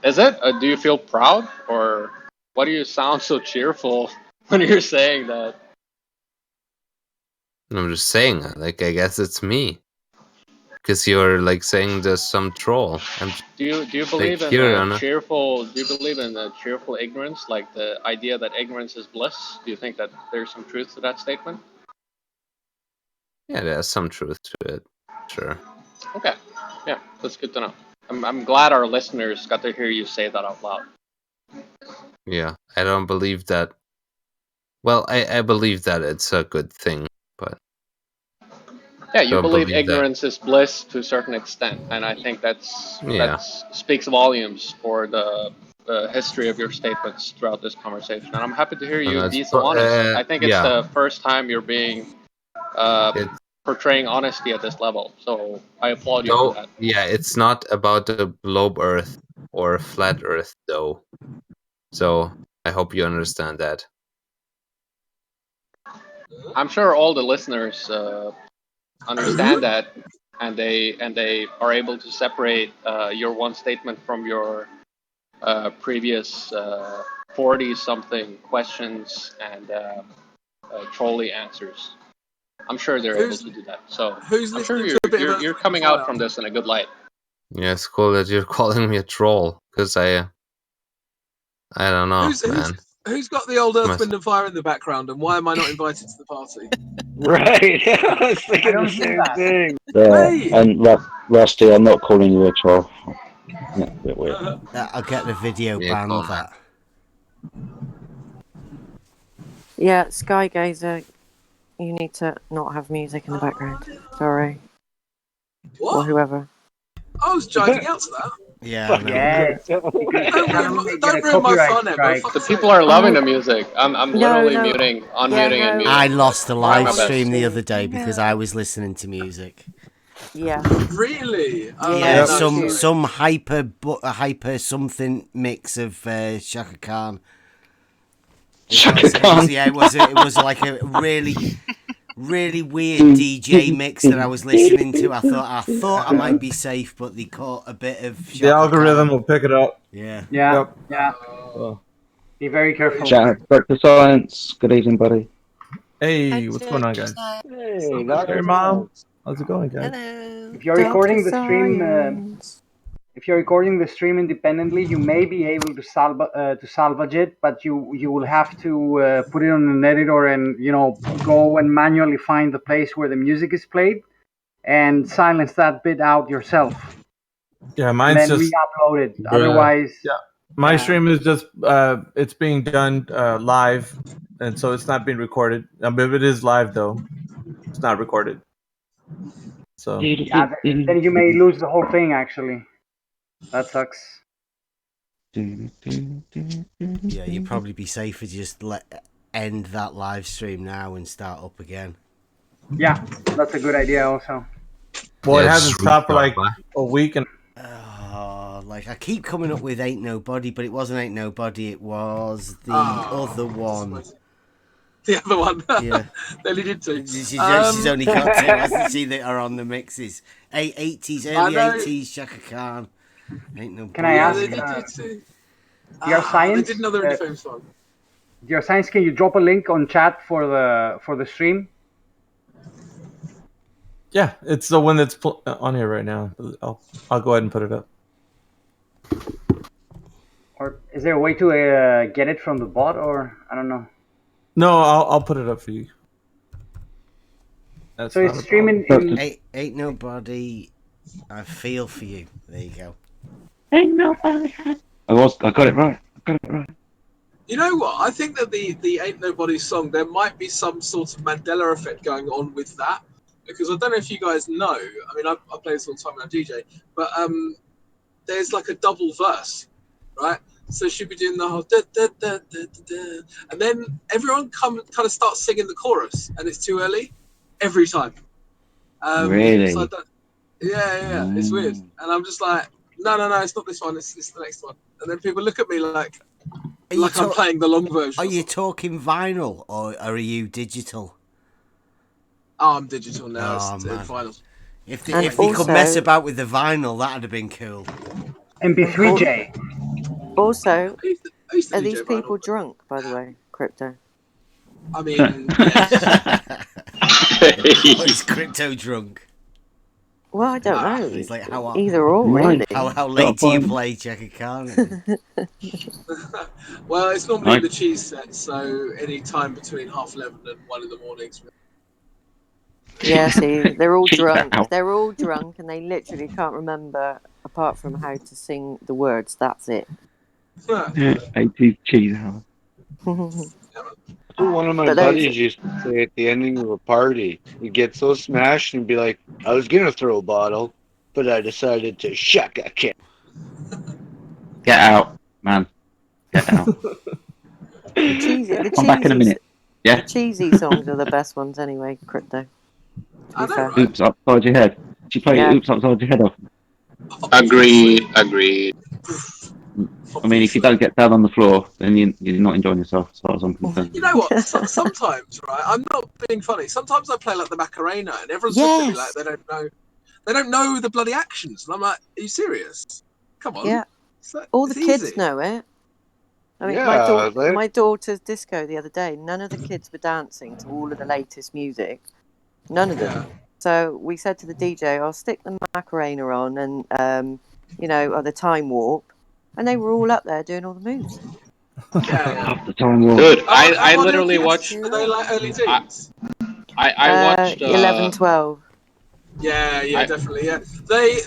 Is it? Do you feel proud? Or why do you sound so cheerful when you're saying that? I'm just saying, like, I guess it's me. Because you're like saying there's some troll. Do you believe in cheerful? Do you believe in cheerful ignorance, like the idea that ignorance is bliss? Do you think that there's some truth to that statement? Yeah, there's some truth to it. Sure. Okay. Yeah, that's good to know. I'm glad our listeners got to hear you say that out loud. Yeah, I don't believe that. Well, I believe that it's a good thing, but. Yeah, you believe ignorance is bliss to a certain extent, and I think that speaks volumes for the history of your statements throughout this conversation. And I'm happy to hear you be so honest. I think it's the first time you're being portraying honesty at this level, so I applaud you for that. Yeah, it's not about the globe Earth or flat Earth, though. So I hope you understand that. I'm sure all the listeners understand that, and they are able to separate your one statement from your previous 40-something questions and trolley answers. I'm sure they're able to do that. So I'm sure you're coming out from this in a good light. Yeah, it's cool that you're calling me a troll, because I don't know, man. Who's got the old Earth, Wind and Fire in the background, and why am I not invited to the party? Right, I was thinking the same thing. Yeah, and Rusty, I'm not calling you a troll. Yeah, a bit weird. I'll get the video banned, that. Yeah, Skygazer, you need to not have music in the background. Sorry. What? Or whoever. I was jiving out to that. Yeah. Yeah. Don't ruin my fun, Emma. The people are loving the music. I'm literally unmuting and muting. I lost the live My bad. stream the other day because I was listening to music. Yeah. Really? Yeah, some hyper something mix of Shaka Khan. Shaka Khan. Yeah, it was like a really weird DJ mix that I was listening to. I thought I might be safe, but they caught a bit of Shaka the algorithm Khan. will pick it up. Yeah. Yeah. Yep. Yeah. Be very careful. Shout out Dr. Science. Good evening, buddy. Hey, what's going on, guys? Hey, Hey, Mom. How's it going, guys? Hello. If you're recording the stream, independently, you may be able to salvage it, but you will have to put it on an editor and go and manually find the place where the music is played and silence that bit out yourself. Yeah, mine's and then just re-upload it. Otherwise, my stream is just it's being done live, and so it's not being recorded. If it is live though, it's not recorded. So then you may lose the whole thing. Actually, that sucks. Yeah, you'd probably be safer just end that live stream now and start up again. Yeah, that's a good idea also. Well, it hasn't stopped for like a week and. Like I keep coming up with Ain't Nobody, but it wasn't Ain't Nobody. It was the other one. The other one. Yeah. Nearly did too. She's only got two, hasn't she, that are on the mixes. 80s, early 80s, Shaka Khan. Ain't Nobody. Can I ask? Dear Science, they did another really famous one. Dear Science, can you drop a link on chat for the stream? Yeah, it's the one that's on here right now. I'll go ahead and put it up. Or is there a way to get it from the bot, or I don't know? No, I'll put it up for you. That's so it's streaming. Ain't Nobody. I feel for you. There you go. Ain't nobody. I got it right. You know what? I think that the Ain't Nobody song, there might be some sort of Mandela effect going on with that. Because I don't know if you guys know, I mean, I play this all the time when I DJ, but there's like a double verse, right? So she'll be doing the whole da, da, da, da, da, da, and then everyone kind of starts singing the chorus, and it's too early every time. Really? So yeah, it's weird. And I'm just like, no, it's not this one, it's the next one. And then people look at me like I'm playing the long version. Are you talking vinyl, or are you digital? Oh, I'm digital now. It's vinyl. If they could mess about with the vinyl, that'd have been cool. MP3J. Also, are these people drunk, by the way, Crypto? I mean, Is Crypto drunk? Well, I don't know. It's like either or, really. How late do you play Chaka Khan? Well, it's normally the cheese set, so any time between 11:30 and 1 in the mornings. Yeah, see, they're all drunk. They're all drunk, and they literally can't remember, apart from how to sing the words. That's it. 80s cheese house. One of my buddies used to say at the ending of a party, he'd get so smashed and be like, I was going to throw a bottle, but I decided to Shaka Khan. Get out, man. Get out. I'm back in a minute. Yeah. The cheesy songs are the best ones anyway, Crypto. Oops upside your head. Did you play Oops upside your head off? Agreed. I mean, if you don't get down on the floor, then you're not enjoying yourself, as far as I'm concerned. You know what? Sometimes, right? I'm not being funny. Sometimes I play like the Macarena, and everyone's looking at me like they don't know the bloody actions, and I'm like, are you serious? Come on. Yeah. All the kids know it. I mean, my daughter's disco the other day. None of the kids were dancing to all of the latest music. None of them. So we said to the DJ, I'll stick the Macarena on and, or the Time Warp. And they were all up there doing all the moves. Dude, I literally watched. Are they like early teens? I watched 11, 12. Yeah, definitely. Yeah, they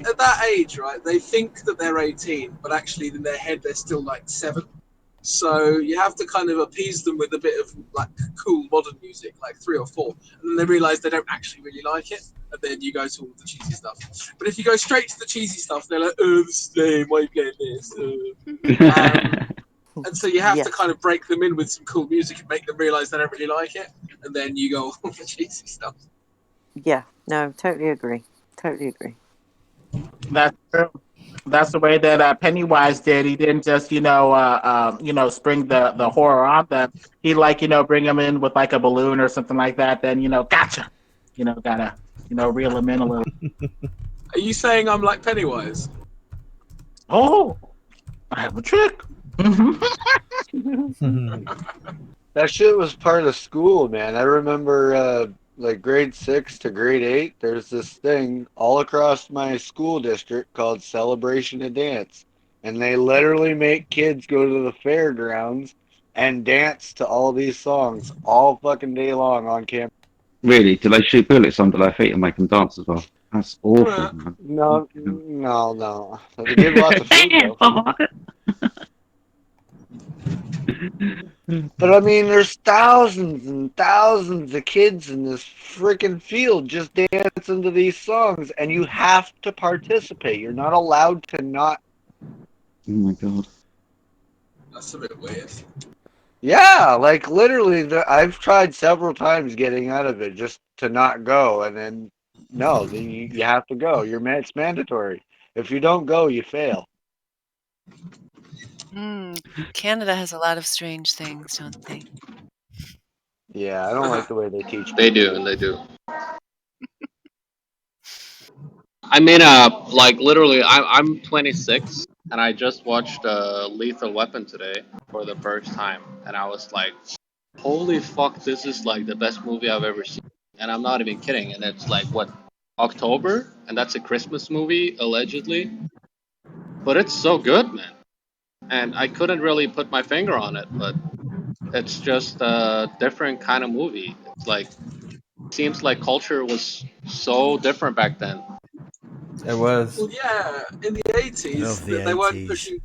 at that age, right? They think that they're 18, but actually in their head they're still like 7. So you have to kind of appease them with a bit of like cool modern music, like 3 or 4, and then they realise they don't actually really like it, and then you go to all the cheesy stuff. But if you go straight to the cheesy stuff, they're like, "Oh, this is lame. Why are you playing this?" And so you have to kind of break them in with some cool music and make them realise they don't really like it, and then you go all the cheesy stuff. Yeah, no, totally agree. Totally agree. That's true. That's the way that Pennywise did. He didn't just, spring the horror on them. He bring them in with like a balloon or something like that. Then, gotcha. Gotta, reel them in a little. Are you saying I'm like Pennywise? Oh, I have a trick. That shit was part of school, man. I remember like grade 6 to grade 8, there's this thing all across my school district called Celebration of Dance. And they literally make kids go to the fairgrounds and dance to all these songs all fucking day long on camera. Really? Do they shoot bullets under their feet and make them dance as well? That's awful, man. No. They give lots of food, though. But I mean, there's thousands and thousands of kids in this freaking field just dancing to these songs, and you have to participate. You're not allowed to not. Oh my god. That's a bit weird. Yeah, like literally, I've tried several times getting out of it just to not go, and then no, you have to go. It's mandatory. If you don't go, you fail. Canada has a lot of strange things, don't they? Yeah, I don't like the way they teach. They do. I mean, like literally, I'm 26, and I just watched Lethal Weapon today for the first time, and I was like, "Holy fuck, this is like the best movie I've ever seen." And I'm not even kidding. And it's like what, October, and that's a Christmas movie allegedly, but it's so good, man. And I couldn't really put my finger on it, but it's just a different kind of movie. It's like, seems like culture was so different back then. It was. Well, yeah, in the 80s, they weren't pushing.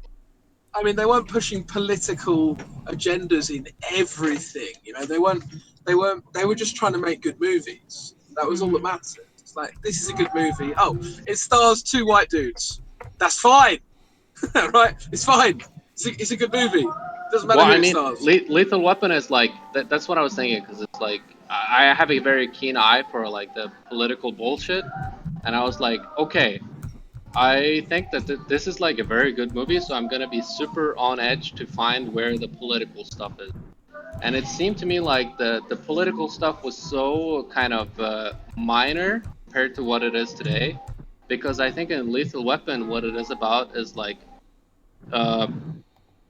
I mean, they weren't pushing political agendas in everything. They weren't. They were just trying to make good movies. That was all that mattered. It's like, this is a good movie. Oh, it stars 2 white dudes. That's fine, right? It's fine. It's a good movie. Doesn't matter who it stars. Lethal Weapon is like that's what I was thinking, because it's like I have a very keen eye for like the political bullshit, and I was like, okay, I think that this is like a very good movie, so I'm gonna be super on edge to find where the political stuff is. And it seemed to me like the political stuff was so kind of minor compared to what it is today, because I think in Lethal Weapon, what it is about is like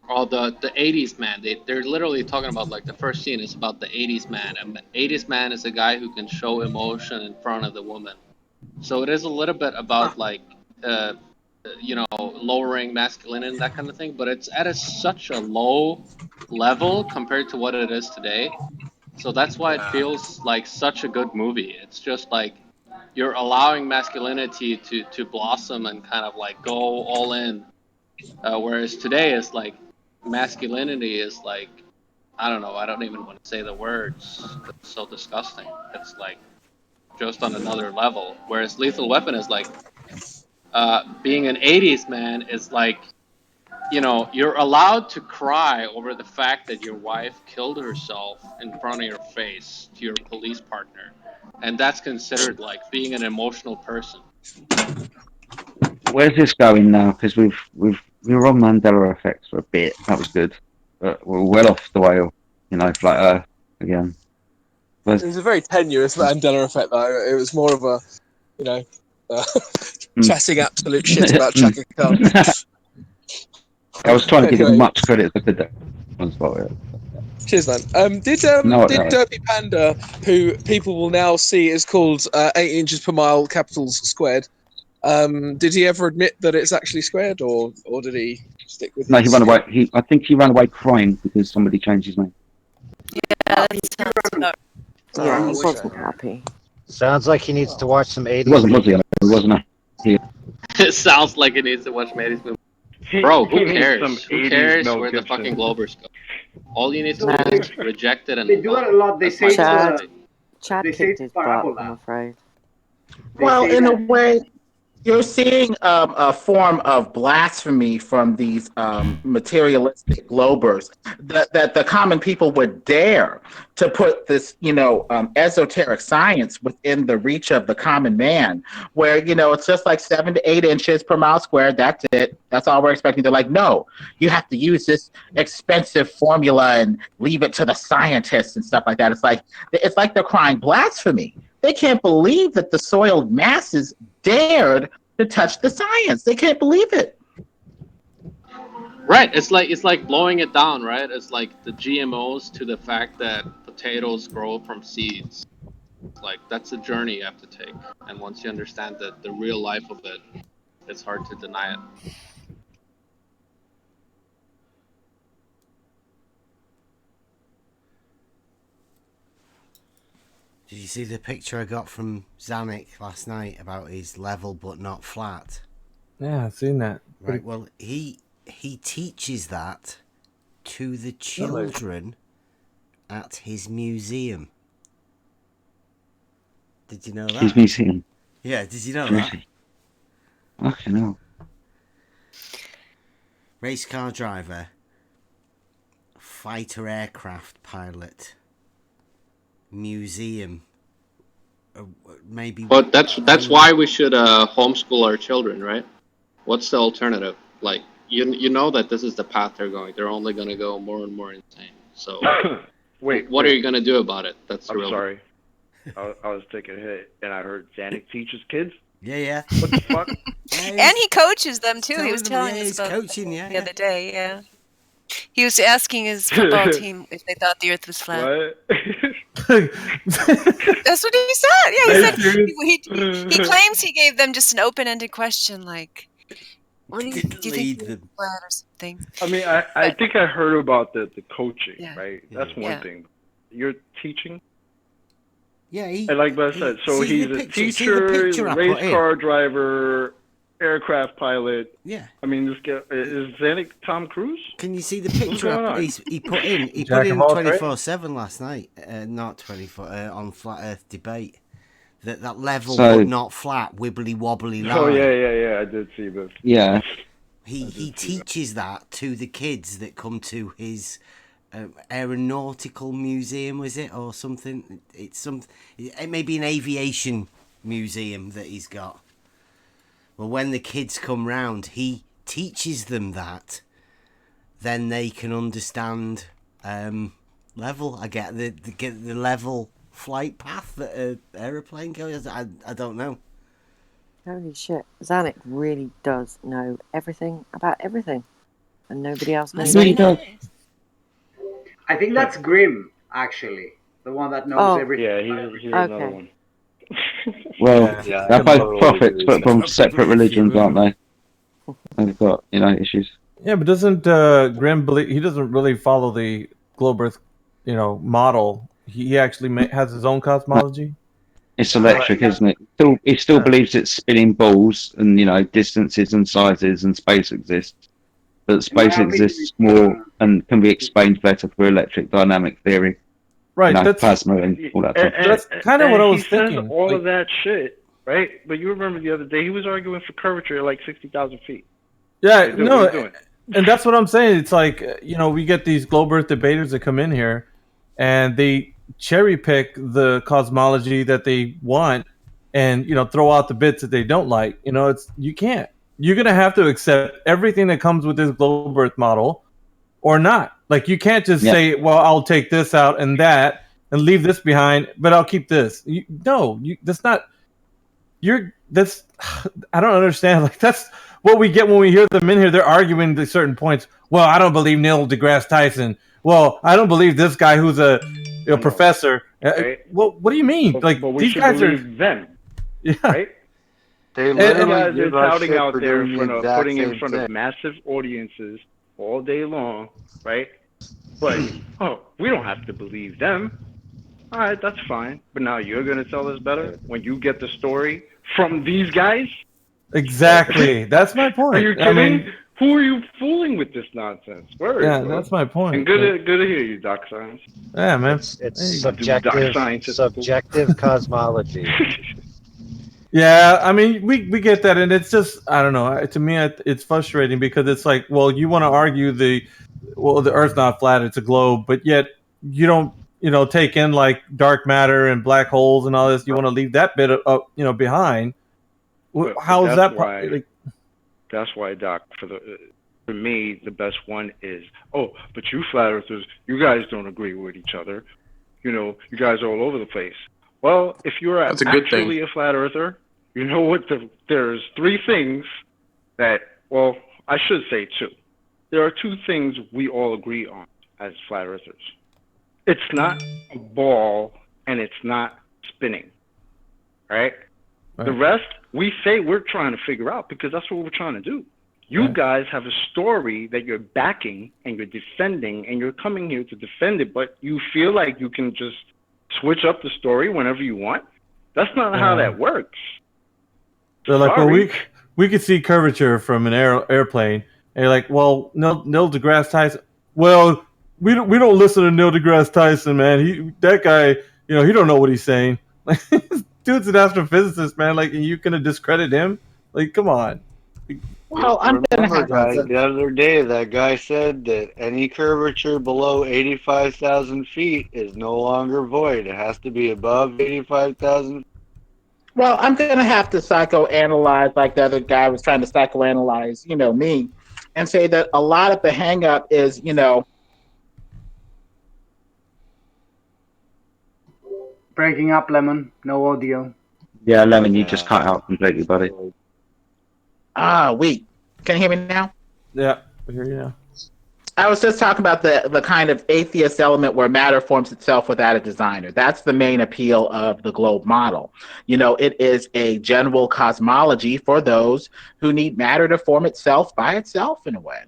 all the 80s man. They're literally talking about, like, the first scene is about the 80s man. And the 80s man is a guy who can show emotion in front of the woman. So it is a little bit about like lowering masculinity and that kind of thing, but it's at such a low level compared to what it is today. So that's why it feels like such a good movie. It's just like you're allowing masculinity to blossom and kind of like go all in, whereas today it's like masculinity is like, I don't know, I don't even want to say the words, it's so disgusting. It's like just on another level, whereas Lethal Weapon is like being an 80s man is like, you're allowed to cry over the fact that your wife killed herself in front of your face to your police partner, and that's considered like being an emotional person. Where's this going now? Because we were on Mandela Effect for a bit. That was good, but we're well off the rail. Flat Earth again. It was a very tenuous Mandela Effect, though. It was more of a, chatting absolute shit about Chaka Khan. I was trying to give as much credit as I could there. Cheers, man. Did Derpy Panda, who people will now see is called 8 inches per mile capitals squared, did he ever admit that it's actually squared, or did he stick with? No, he ran away. I think he ran away crying because somebody changed his name. Yeah, he wasn't happy. Sounds like he needs to watch some 80s. It wasn't. It wasn't. It sounds like he needs to watch 80s movies. Bro, who cares? Who cares where the fucking Globers go? All you need to do is reject it and they do it a lot. They say Chad kicked his butt, I'm afraid. Well, in a way, you're seeing a form of blasphemy from these materialistic Globers that the common people would dare to put this, esoteric science within the reach of the common man, where, it's just like 7 to 8 inches per mile squared. That's it. That's all we're expecting. They're like, no, you have to use this expensive formula and leave it to the scientists and stuff like that. It's like they're crying blasphemy. They can't believe that the soiled masses dared to touch the science. They can't believe it. Right. It's like blowing it down, right? It's like the GMOs to the fact that potatoes grow from seeds. Like, that's a journey you have to take. And once you understand the real life of it, it's hard to deny it. Did you see the picture I got from Zanuck last night about his level but not flat? Yeah, I've seen that. Right, well, he teaches that to the children at his museum. Did you know that? His museum? Yeah, did you know that? Okay, no. Race car driver, fighter aircraft pilot, museum, maybe. But that's why we should homeschool our children, right? What's the alternative? Like, you know that this is the path they're going. They're only going to go more and more insane. So, what are you going to do about it? That's I'm real. sorry. I was taking a hit, and I heard Zanuck teaches kids. Yeah. What the fuck? And he coaches them too. He was telling us about coaching, the other day. Yeah. He was asking his football team if they thought the Earth was flat. What? That's what he said. Yeah, he said he claims he gave them just an open-ended question, like, "What do you think it's flat or something?" I mean, I think I heard about the coaching, Yeah. right? That's one thing. You're teaching. Yeah, and like I said, so he's a teacher, race car driver, aircraft pilot. Yeah. I mean, this guy is Zanuck Tom Cruise. Can you see the picture he put in? He put in 24/7 last night, not 24 on Flat Earth Debate. That level but not flat, wibbly wobbly line. Oh yeah. I did see this. Yeah. He teaches that to the kids that come to his aeronautical museum, was it, or something? It may be an aviation museum that he's got. Well, when the kids come round, he teaches them that. Then they can understand level. I get the level flight path that an aeroplane goes. I don't know. Holy shit! Zanuck really does know everything about everything, and nobody else knows. He really does. I think that's Grimm, actually, the one that knows everything. Yeah, he's another one. Well, they're both prophets, but from separate religions, aren't they? They've got, issues. Yeah, but doesn't Grimm believe? He doesn't really follow the globe Earth, model. He actually has his own cosmology. It's electric, isn't it? He still believes it's spinning balls and distances and sizes and space exists. But space exists more and can be explained better through electric dynamic theory. Right, that's plasma and all that stuff. That's kind of what I was thinking. All of that shit, right? But you remember the other day he was arguing for curvature at like 60,000 feet. Yeah, and that's what I'm saying. It's like, we get these globe Earth debaters that come in here, and they cherry pick the cosmology that they want, and throw out the bits that they don't like. You can't. You're gonna have to accept everything that comes with this globe Earth model, or not. Like, you can't just say, "Well, I'll take this out and that, and leave this behind, but I'll keep this." That's not. That's. I don't understand. Like, that's what we get when we hear them in here. They're arguing to certain points. Well, I don't believe Neil deGrasse Tyson. Well, I don't believe this guy who's a professor. Right. Well, what do you mean? But these guys are them. Yeah. Right. They guys are touting out there in front of putting in front of massive audiences all day long, right? But we don't have to believe them. All right, that's fine. But now you're gonna tell us better when you get the story from these guys? Exactly. That's my point. Are you kidding? Who are you fooling with this nonsense? Word, yeah, bro. that's my point. And good to hear you, Doc Science. Yeah, man. It's subjective cosmology. Yeah, I mean, we get that, and it's just, I don't know. To me, it's frustrating because it's like, well, you want to argue the Earth's not flat; it's a globe, but yet you don't, take in like dark matter and black holes and all this. You want to leave that bit of, behind. How is that? That's why, Doc. For me, the best one is, but you flat earthers, you guys don't agree with each other. You guys are all over the place. Well, if you're actually a flat earther, you know what? There's three things that, well, I should say two. There are two things we all agree on as flat earthers. It's not a ball and it's not spinning, right? The rest, we say we're trying to figure out because that's what we're trying to do. You guys have a story that you're backing and you're defending and you're coming here to defend it, but you feel like you can just switch up the story whenever you want. That's not how that works. They're like, well, we could see curvature from an airplane. And you're like, well, Neil deGrasse Tyson. Well, we don't listen to Neil deGrasse Tyson, man. That guy, he don't know what he's saying. Like, dude's an astrophysicist, man. Like, you gonna discredit him? Like, come on. Well, the other day that guy said that any curvature below 85,000 feet is no longer void. It has to be above 85,000. Well, I'm going to have to psychoanalyze like the other guy was trying to psychoanalyze, me, and say that a lot of the hang-up is, Breaking up, Lemon. No audio. Yeah, Lemon, you just cut out completely, buddy. Wait. Can you hear me now? Yeah, I hear you now. I was just talking about the kind of atheist element where matter forms itself without a designer. That's the main appeal of the globe model. It is a general cosmology for those who need matter to form itself by itself in a way.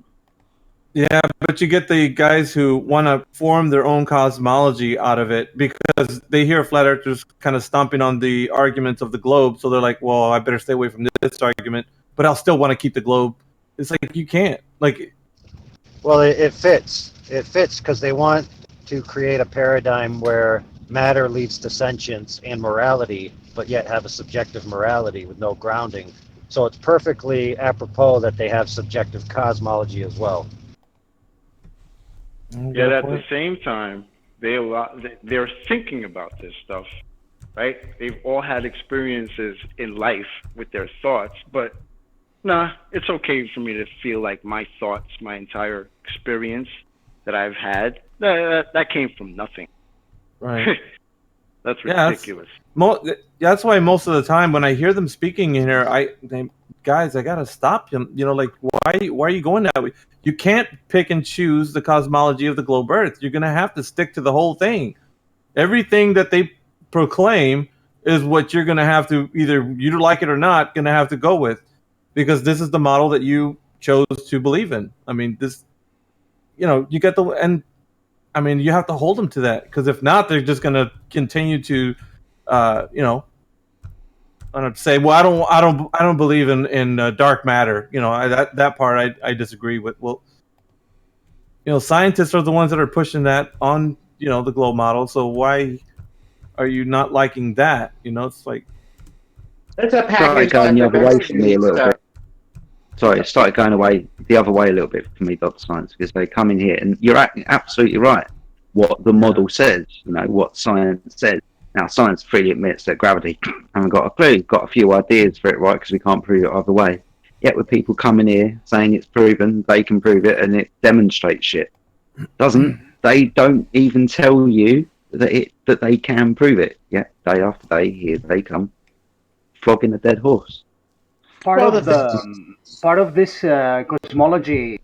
Yeah, but you get the guys who want to form their own cosmology out of it because they hear flat earthers kind of stomping on the arguments of the globe. So they're like, well, I better stay away from this argument, but I'll still want to keep the globe. It's like, you can't. Like, well, it fits. It fits because they want to create a paradigm where matter leads to sentience and morality, but yet have a subjective morality with no grounding. So it's perfectly apropos that they have subjective cosmology as well. Yet at the same time, they're thinking about this stuff, right? They've all had experiences in life with their thoughts, but nah, it's okay for me to feel like my thoughts, my entire experience that I've had, that came from nothing. Right. That's ridiculous. That's why most of the time when I hear them speaking in here, guys, I gotta stop them. Like, why are you going that way? You can't pick and choose the cosmology of the globe Earth. You're gonna have to stick to the whole thing. Everything that they proclaim is what you're gonna have to, either you like it or not, gonna have to go with, because this is the model that you chose to believe in. I mean, this, you get you have to hold them to that, because if not, they're just gonna continue to, say, well, I don't believe in dark matter. That part I disagree with. Well, scientists are the ones that are pushing that on, the globe model. So why are you not liking that? It's like, it's a package. Going the other way for me a little bit. Sorry, it started going away the other way a little bit for me, Dr. Science, because they come in here and you're absolutely right. What the model says, what science says. Now, science freely admits that gravity haven't got a clue, got a few ideas for it, right, because we can't prove it either way. Yet with people coming here saying it's proven, they can prove it, and it demonstrates shit. Doesn't. They don't even tell you that they can prove it. Yet day after day, here they come, flogging a dead horse. Part of this cosmology,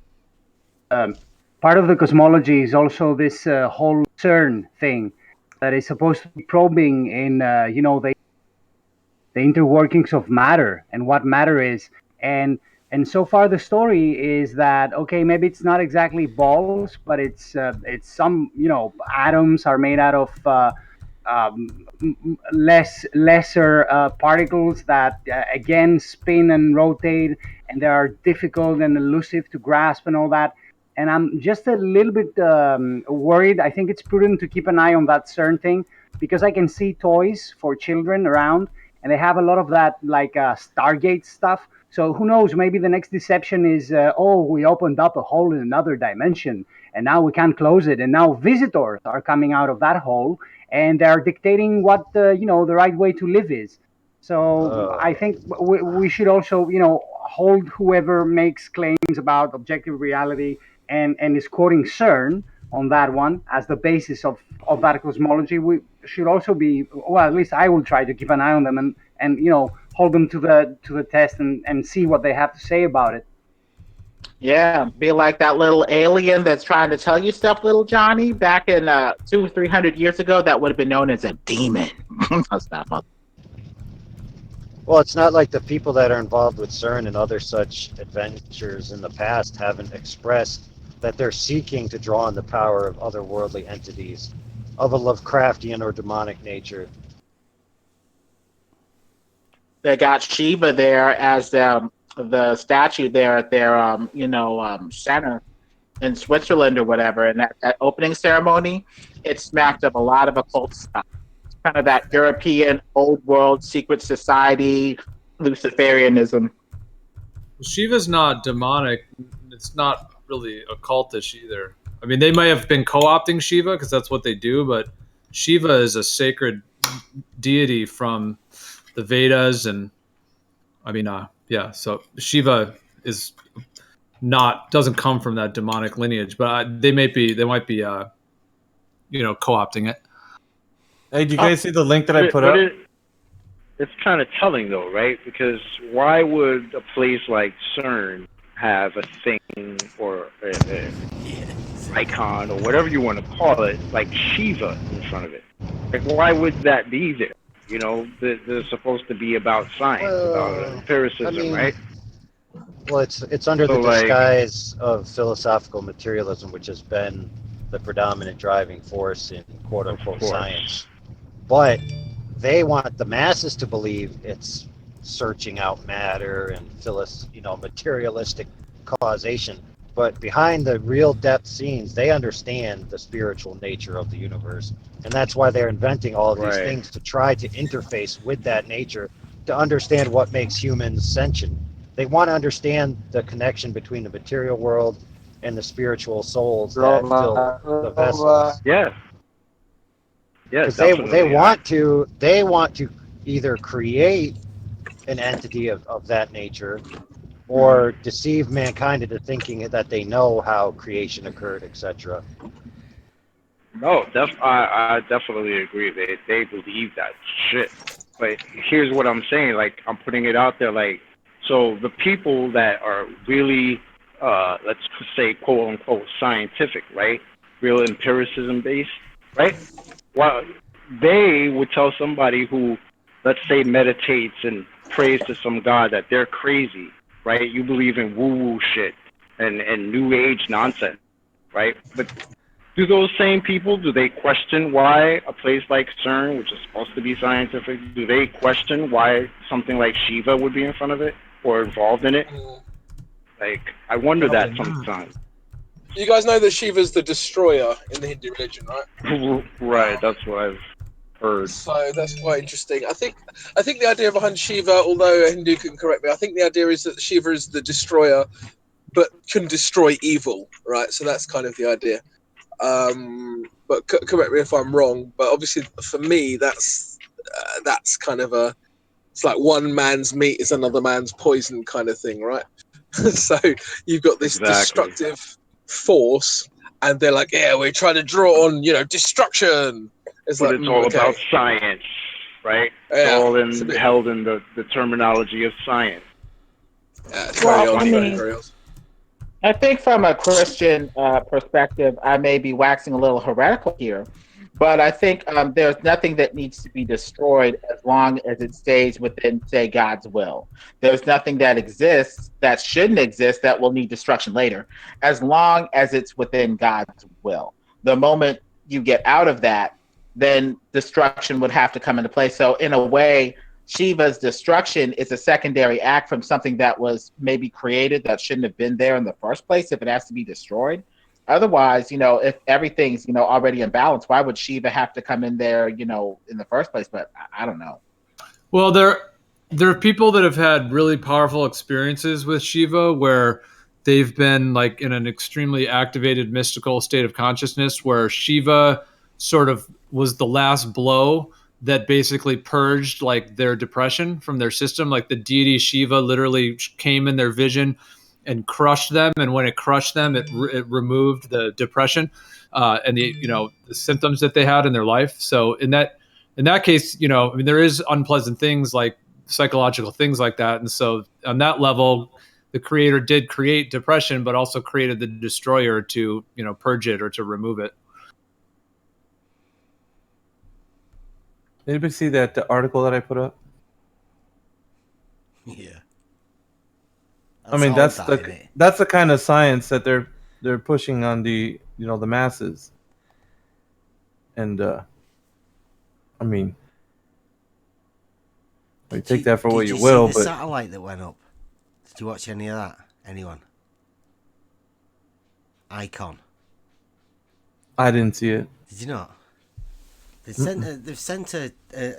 part of the cosmology is also this whole CERN thing that is supposed to be probing in, the interworkings of matter and what matter is. And so far the story is that, okay, maybe it's not exactly balls, but it's some, atoms are made out of lesser particles that again spin and rotate, and they are difficult and elusive to grasp and all that. And I'm just a little bit worried. I think it's prudent to keep an eye on that CERN thing, because I can see toys for children around, and they have a lot of that, like Stargate stuff. So who knows? Maybe the next deception is, we opened up a hole in another dimension, and now we can't close it, and now visitors are coming out of that hole, and they're dictating what the right way to live is. So I think we should also hold whoever makes claims about objective reality and is quoting CERN on that one as the basis of that cosmology. We should also be, well, at least I will try to keep an eye on them and hold them to the test and see what they have to say about it. Yeah, be like that little alien that's trying to tell you stuff, little Johnny. Back in 200 or 300 years ago, that would have been known as a demon. Well, it's not like the people that are involved with CERN and other such adventures in the past haven't expressed that they're seeking to draw on the power of otherworldly entities of a Lovecraftian or demonic nature. They got Shiva there as the statue there at their center in Switzerland or whatever, and that opening ceremony, it smacked of a lot of occult stuff. It's kind of that European old world secret society Luciferianism. Shiva's not demonic. It's not really occultish either. I mean, they may have been co-opting Shiva because that's what they do, but Shiva is a sacred deity from the Vedas, and so Shiva doesn't come from that demonic lineage, but they might be co-opting it. Hey, do you guys see the link that I put up? It's kind of telling though, right? Because why would a place like CERN have a thing or an icon or whatever you want to call it, like Shiva in front of it? Like, why would that be there? They're supposed to be about science, about empiricism, right? Well, it's under the disguise of philosophical materialism, which has been the predominant driving force in quote-unquote science. But they want the masses to believe it's searching out matter and materialistic causation. But behind the real depth scenes, they understand the spiritual nature of the universe. And that's why they're inventing all of these things to try to interface with that nature, to understand what makes humans sentient. They want to understand the connection between the material world and the spiritual souls that fill the vessels. Yeah. Yeah, because they want to either create an entity of that nature or deceive mankind into thinking that they know how creation occurred, etc. No, I definitely agree. They believe that shit. But here's what I'm saying. Like, I'm putting it out there. Like, so the people that are really, let's say, quote unquote, scientific, right? Real empiricism based, right? Well, they would tell somebody who, let's say, meditates and prays to some god that they're crazy, right? You believe in woo-woo shit and new age nonsense, right? But do those same people, do they question why a place like CERN, which is supposed to be scientific, do they question why something like Shiva would be in front of it or involved in it? Like, I wonder that sometimes. You guys know that Shiva's the destroyer in the Hindu religion, right? Right, that's what I've heard. So that's quite interesting. I think the idea behind Shiva, although a Hindu can correct me, I think the idea is that Shiva is the destroyer, but can destroy evil, right? So that's kind of the idea. But correct me if I'm wrong. But obviously, for me, that's kind of it's like one man's meat is another man's poison kind of thing, right? So you've got this destructive force, and they're like, yeah, we're trying to draw on, destruction. It's all about science, right? It's all held in the terminology of science. Yeah, I think from a Christian perspective, I may be waxing a little heretical here, but I think there's nothing that needs to be destroyed as long as it stays within, say, God's will. There's nothing that exists that shouldn't exist that will need destruction later, as long as it's within God's will. The moment you get out of that, then destruction would have to come into play. So in a way, Shiva's destruction is a secondary act from something that was maybe created that shouldn't have been there in the first place if it has to be destroyed. Otherwise, if everything's, already in balance, why would Shiva have to come in there, in the first place? But I don't know. Well, there are people that have had really powerful experiences with Shiva where they've been like in an extremely activated mystical state of consciousness where Shiva sort of was the last blow that basically purged like their depression from their system. Like the deity Shiva literally came in their vision and crushed them. And when it crushed them, it removed the depression and the symptoms that they had in their life. So in that case, there is unpleasant things like psychological things like that. And so on that level, the creator did create depression, but also created the destroyer to, purge it or to remove it. Anybody see that article that I put up? Yeah. I mean, that's the kind of science that they're pushing on the the masses. And I mean, you take that for what you will. Did you see the satellite that went up? Did you watch any of that? Anyone? Icon. I didn't see it. Did you not? They've sent a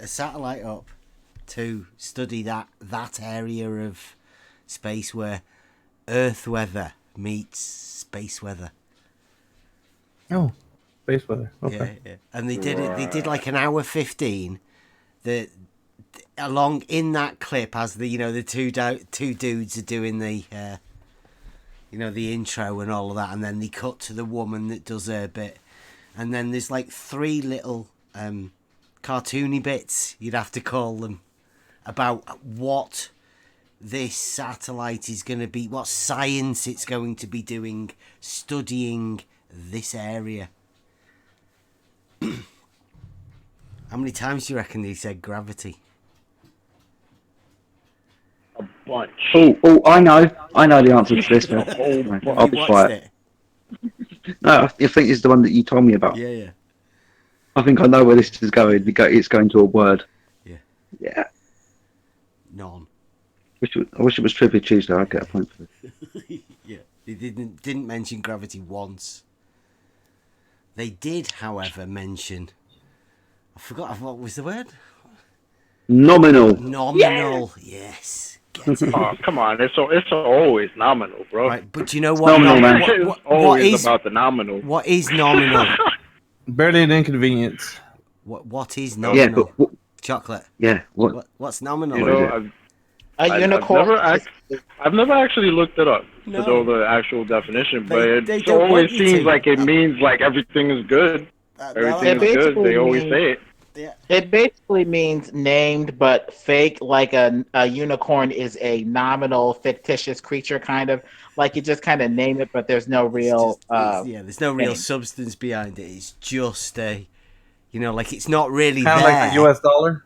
satellite up to study that area of space where Earth weather meets space weather. Oh, space weather. Okay. Yeah. And they did it. They did like an hour 15. Along in that clip, as the two dudes are doing the the intro and all of that, and then they cut to the woman that does her bit, and then there's like 3 little cartoony bits, you'd have to call them, about what this satellite is going to be, what science it's going to be doing, studying this area. How many times do you reckon they said gravity? A bunch. Oh, I know the answer to this one. I'll be quiet. No, I think it's the one that you told me about. Yeah. I think I know where this is going. It's going to a word. Yeah. None. I wish it was Trivia Tuesday. I'd get a point for this. Yeah. They didn't mention gravity once. They did, however, mention. I forgot what was the word. Nominal. Nominal. Yes. Oh, come on! It's always nominal, bro. Right, but you know what? Nominal, man. It's always about the nominal. What is nominal? Barely an inconvenience. What is nominal? Yeah, but chocolate. Yeah. What's nominal? A unicorn. I've never actually looked it up to know the actual definition, but it always seems like it means like everything is good. Everything is good. They always say it. Yeah. It basically means named but fake, like a unicorn is a nominal, fictitious creature, kind of. Like you just kind of name it, but there's no real... there's no real substance behind it. It's just like it's not really kind of like the US dollar?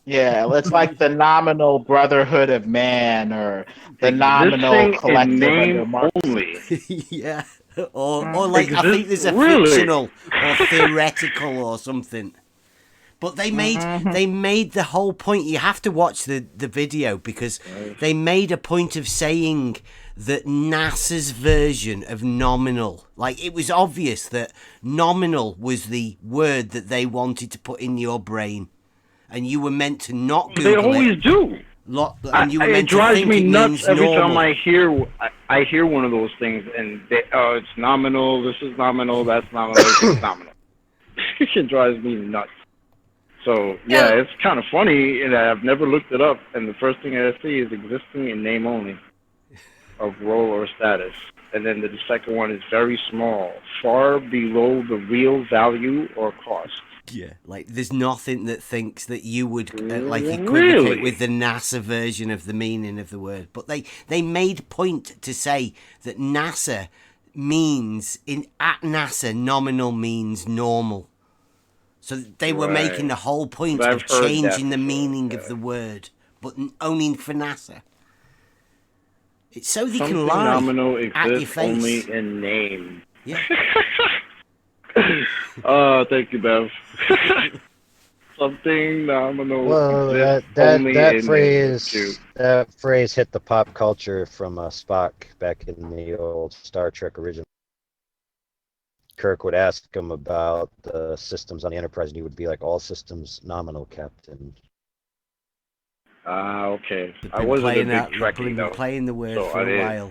Yeah, it's like the nominal Brotherhood of Man or the nominal collective under only. Yeah. Or like, I think there's a fictional or theoretical or something. But they made the whole point. You have to watch the video because they made a point of saying that NASA's version of nominal, like it was obvious that nominal was the word that they wanted to put in your brain, and you were meant to not Google it. They always do. And you were meant it drives to think me it nuts every normal. time I hear one of those things, and it's nominal. This is nominal. That's nominal. This is nominal. It drives me nuts. So yeah, it's kind of funny that I've never looked it up, and the first thing I see is existing in name only, of role or status, and then the second one is very small, far below the real value or cost. Yeah, like there's nothing that thinks that you would equivocate with the NASA version of the meaning of the word. But they made point to say that NASA means at NASA nominal means normal. So they were making the whole point of changing the meaning of the word, but only for NASA. It's so they can lie nominal at your exists face. only in name. Yeah. Thank you, Bev. Something nominal. Well, that phrase hit the pop culture from Spock back in the old Star Trek original. Kirk would ask him about the systems on the Enterprise, and he would be like, "All systems nominal, Captain." Okay. I wasn't a big Trekkie, though. Playing the word for a while.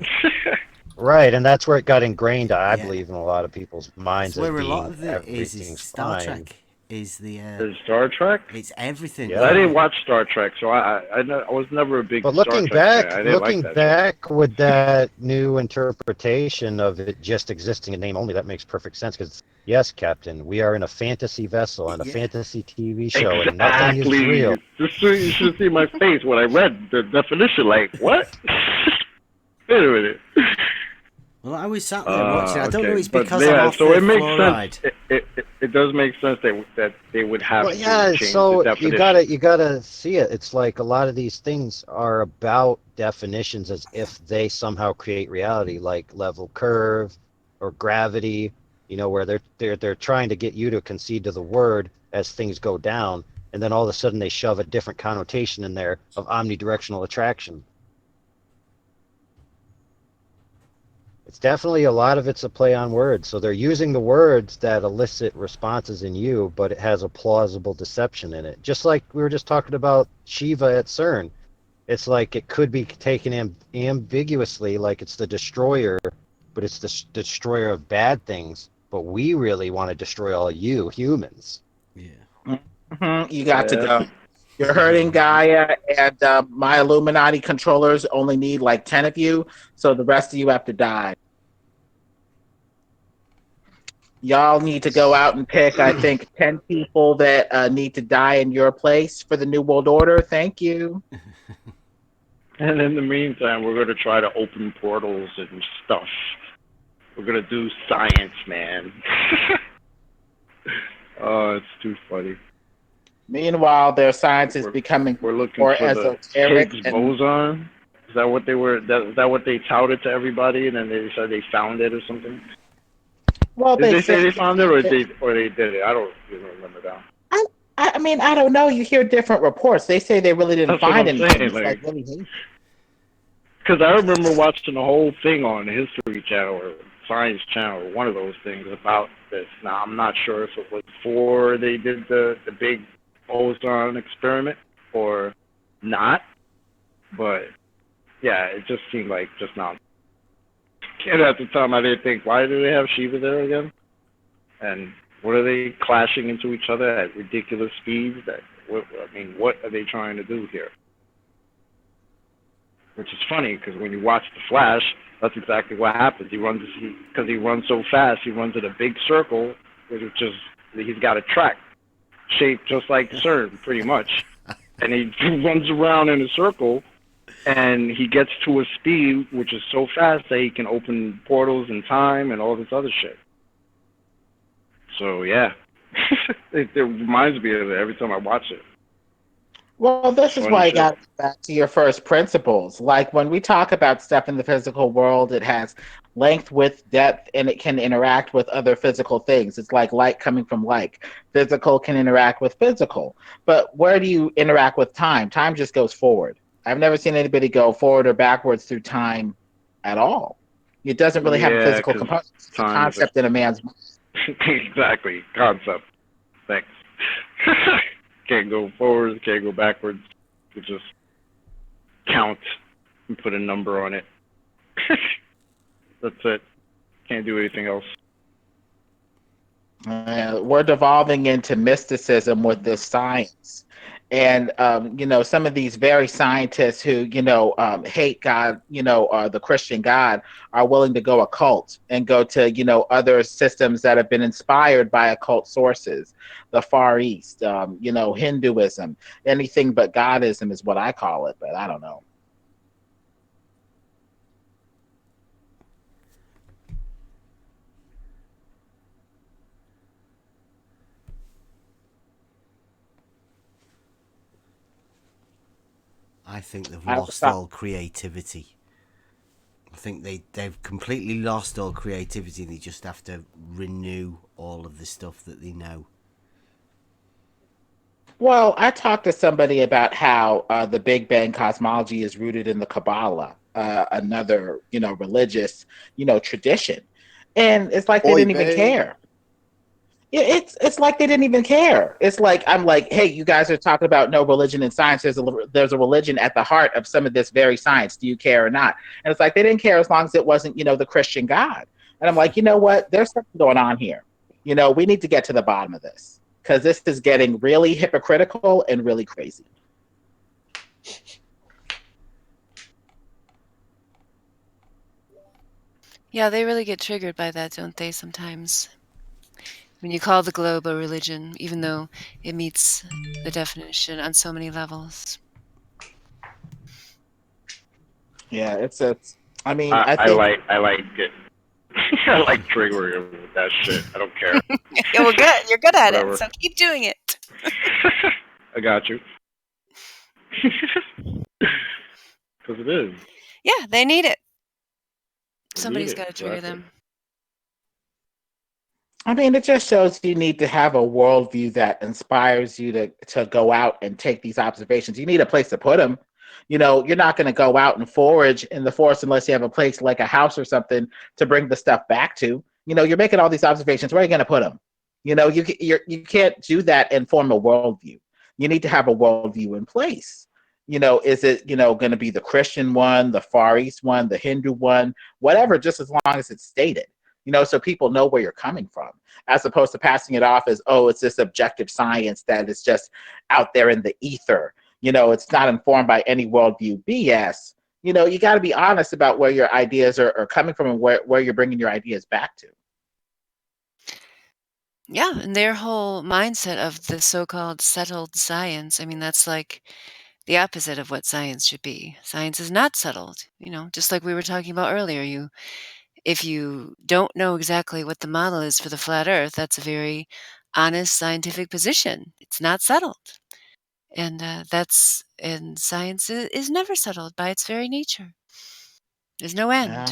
Right, and that's where it got ingrained, I believe, in a lot of people's minds. That's as where a being lot of it is Star fine. Trek. Is the Is Star Trek? It's everything. Yeah. I didn't watch Star Trek, so I was never a big Star Trek fan. I didn't like that back with that new interpretation of it just existing in name only, that makes perfect sense. Because yes, Captain, we are in a fantasy vessel on a fantasy TV show, and nothing is real. You should see my face when I read the definition. Like, what? Wait a minute. Well, I was sat there watching. I don't know. It's because I'm off so the it makes fluoride. sense. It does make sense that they would have to change so the definition. you gotta see it. It's like a lot of these things are about definitions as if they somehow create reality, like level curve or gravity. You know, where they're trying to get you to concede to the word as things go down, and then all of a sudden they shove a different connotation in there of omnidirectional attraction. It's definitely a lot of it's a play on words. So they're using the words that elicit responses in you, but it has a plausible deception in it. Just like we were just talking about Shiva at CERN. It's like it could be taken ambiguously, like it's the destroyer, but it's the destroyer of bad things. But we really want to destroy all you humans. Yeah. You got to go. You're hurting Gaia, and my Illuminati controllers only need like 10 of you, so the rest of you have to die. Y'all need to go out and pick, I think, 10 people that need to die in your place for the New World Order. Thank you. And in the meantime, we're going to try to open portals and stuff. We're going to do science, man. Oh, it's too funny. Meanwhile, their science is becoming more for esoteric. Higgs boson. Is that what they were? Is that what they touted to everybody, and then they said they found it or something? Well, did they say they found it, or they did it? I don't even remember that. I mean, I don't know. You hear different reports. They say they really didn't find anything. Because I remember watching the whole thing on the History Channel or Science Channel, or one of those things about this. Now, I'm not sure if it was before they did the big boson experiment or not, but yeah, it just seemed like just now. And at the time, I didn't think, why do they have Shiva there again? And what are they clashing into each other at ridiculous speeds? What are they trying to do here? Which is funny, because when you watch The Flash, that's exactly what happens. Because he runs so fast, he runs in a big circle, which is, he's got a track shaped just like CERN, pretty much. And he runs around in a circle, and he gets to a speed which is so fast that he can open portals in time and all this other shit. So, yeah. it reminds me of it every time I watch it. Well, this is why I got back to your first principles. Like when we talk about stuff in the physical world, it has length, width, depth, and it can interact with other physical things. It's like light coming from like. Physical can interact with physical. But where do you interact with time? Time just goes forward. I've never seen anybody go forward or backwards through time at all. It doesn't really have a physical component. It's a concept in a man's mind. Exactly. Concept. Thanks. Can't go forward, can't go backwards. You just count and put a number on it. That's it. Can't do anything else. We're devolving into mysticism with this science. And, some of these very scientists who, hate God, the Christian God, are willing to go occult and go to, other systems that have been inspired by occult sources, the Far East, Hinduism, anything but Godism is what I call it, but I don't know. I think they've lost all creativity. think they've completely lost all creativity, and they just have to renew all of the stuff that they know. Well, I talked to somebody about how the Big Bang cosmology is rooted in the Kabbalah, another, religious, tradition. And it's like they didn't even care. Yeah, it's like they didn't even care. It's like, I'm like, hey, you guys are talking about no religion and science. There's a religion at the heart of some of this very science. Do you care or not? And it's like they didn't care as long as it wasn't, the Christian God. And I'm like, you know what? There's something going on here. We need to get to the bottom of this, because this is getting really hypocritical and really crazy. Yeah, they really get triggered by that, don't they, sometimes? When you call the globe a religion, even though it meets the definition on so many levels. Yeah, it's I mean, I think like it. I like triggering with that shit. I don't care. Yeah, well, good. You're good at it, so keep doing it. I got you. Because it is. Yeah, they need it. Somebody's got to trigger them. I mean, it just shows you need to have a worldview that inspires you to go out and take these observations. You need a place to put them. You're not going to go out and forage in the forest unless you have a place like a house or something to bring the stuff back to. You're making all these observations. Where are you going to put them? You can't do that and form a worldview. You need to have a worldview in place. Is it, going to be the Christian one, the Far East one, the Hindu one, whatever, just as long as it's stated. So people know where you're coming from, as opposed to passing it off as, oh, it's this objective science that is just out there in the ether. It's not informed by any worldview BS. You got to be honest about where your ideas are coming from and where you're bringing your ideas back to. Yeah, and their whole mindset of the so-called settled science, I mean, that's like the opposite of what science should be. Science is not settled, just like we were talking about earlier. If you don't know exactly what the model is for the flat Earth, that's a very honest scientific position. It's not settled. And science is never settled by its very nature. There's no end. Yeah.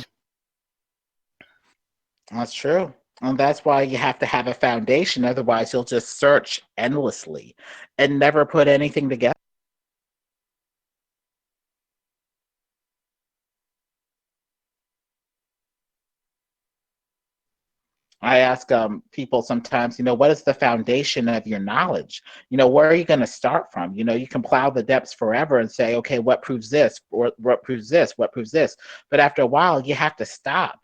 That's true. And that's why you have to have a foundation. Otherwise, you'll just search endlessly and never put anything together. I ask people sometimes, what is the foundation of your knowledge? Where are you going to start from? You can plow the depths forever and say, okay, what proves this? Or what proves this? What proves this? But after a while, you have to stop.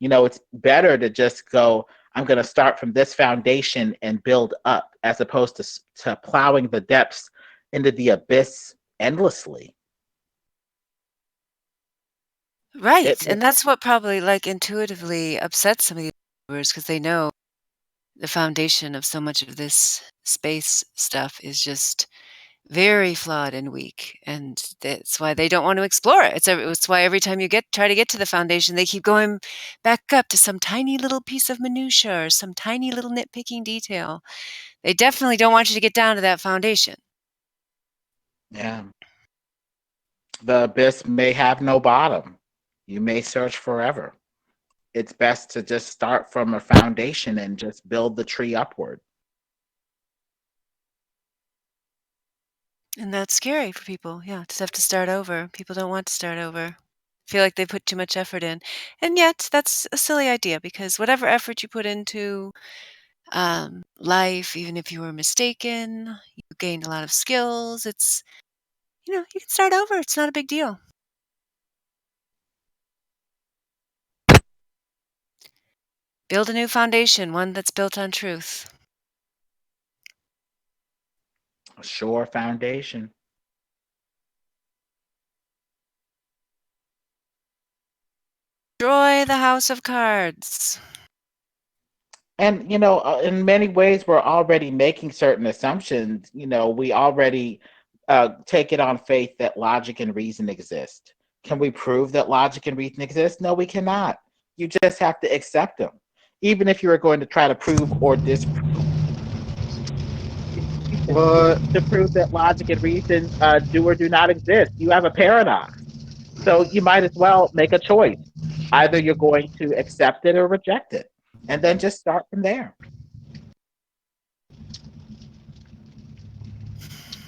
It's better to just go, I'm going to start from this foundation and build up, as opposed to plowing the depths into the abyss endlessly. Right. And that's what probably intuitively upsets some of these viewers, because they know the foundation of so much of this space stuff is just very flawed and weak, and that's why they don't want to explore it. It's why every time you try to get to the foundation, they keep going back up to some tiny little piece of minutia or some tiny little nitpicking detail. They definitely don't want you to get down to that foundation. Yeah. The abyss may have no bottom. You may search forever. It's best to just start from a foundation and just build the tree upward. And that's scary for people, yeah, to have to start over. People don't want to start over. Feel like they put too much effort in. And yet, that's a silly idea, because whatever effort you put into life, even if you were mistaken, you gained a lot of skills, it's, you can start over. It's not a big deal. Build a new foundation, one that's built on truth. A sure foundation. Destroy the house of cards. And, in many ways, we're already making certain assumptions. We already take it on faith that logic and reason exist. Can we prove that logic and reason exist? No, we cannot. You just have to accept them. Even if you are going to try to prove or disprove. To prove that logic and reason do or do not exist. You have a paradox. So you might as well make a choice. Either you're going to accept it or reject it, and then just start from there.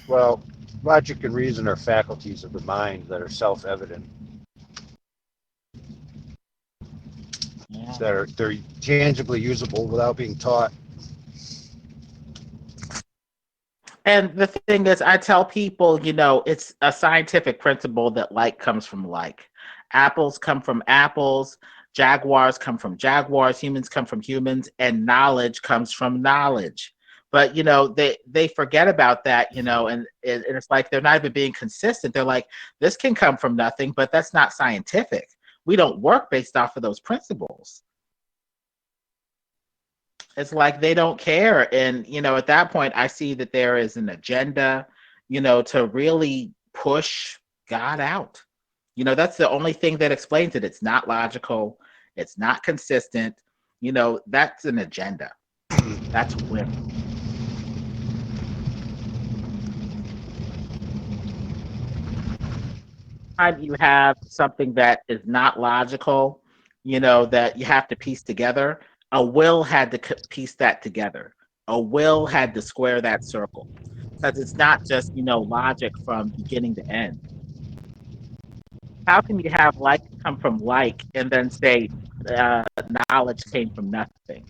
Well, logic and reason are faculties of the mind that are self-evident. Yeah. They're tangibly usable without being taught. And the thing is, I tell people, it's a scientific principle that like comes from like. Apples come from apples, jaguars come from jaguars, humans come from humans, and knowledge comes from knowledge. But they forget about that, and it's like they're not even being consistent. They're like, this can come from nothing, but that's not scientific. We don't work based off of those principles. It's like they don't care. And, at that point, I see that there is an agenda, to really push God out. That's the only thing that explains it. It's not logical. It's not consistent. That's an agenda. That's whim. Time you have something that is not logical, that you have to piece together. A will had to piece that together. A will had to square that circle, because it's not just logic from beginning to end. How can you have like come from like and then say knowledge came from nothing?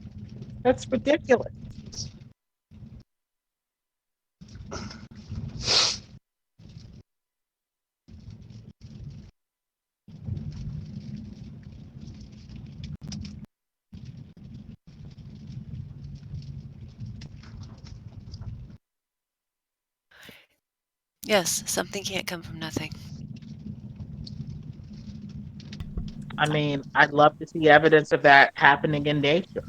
That's ridiculous. Yes, something can't come from nothing. I mean, I'd love to see evidence of that happening in nature.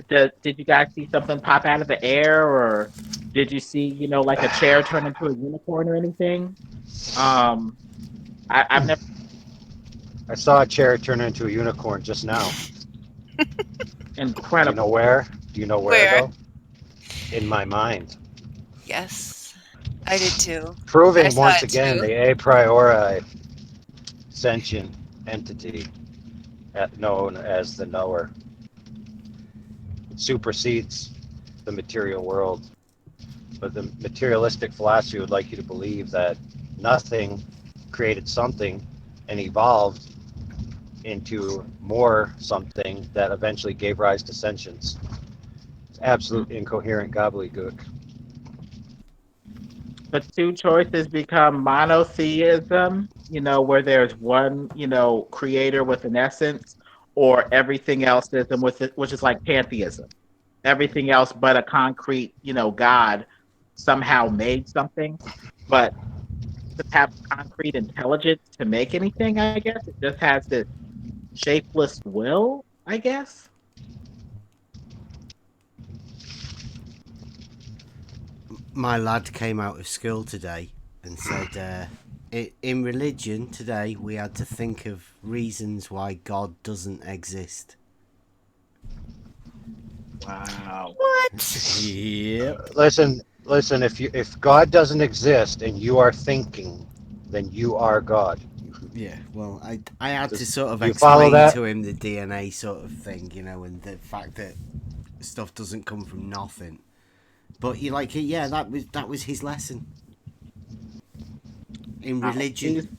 Did you guys see something pop out of the air, or did you see, like a chair turn into a unicorn or anything? I've never. I saw a chair turn into a unicorn just now. Incredible. Do you know where? Do you know where? Though? In my mind. Yes, I did too. Proving once again the a priori sentient entity known as the knower. It supersedes the material world. But the materialistic philosophy would like you to believe that nothing created something and evolved into more something that eventually gave rise to sentience. It's absolute incoherent gobbledygook. The two choices become monotheism, where there's one, creator with an essence, or everything else ism, which is like pantheism. Everything else but a concrete, God somehow made something, but doesn't have concrete intelligence to make anything, I guess. It just has this shapeless will, I guess. My lad came out of school today and said, in religion today we had to think of reasons why God doesn't exist. Wow. What? Yep. Listen. If God doesn't exist and you are thinking, then you are God. Yeah. Well, I had to sort of explain to him the DNA sort of thing, and the fact that stuff doesn't come from nothing. But you like it, yeah. That was his lesson in religion.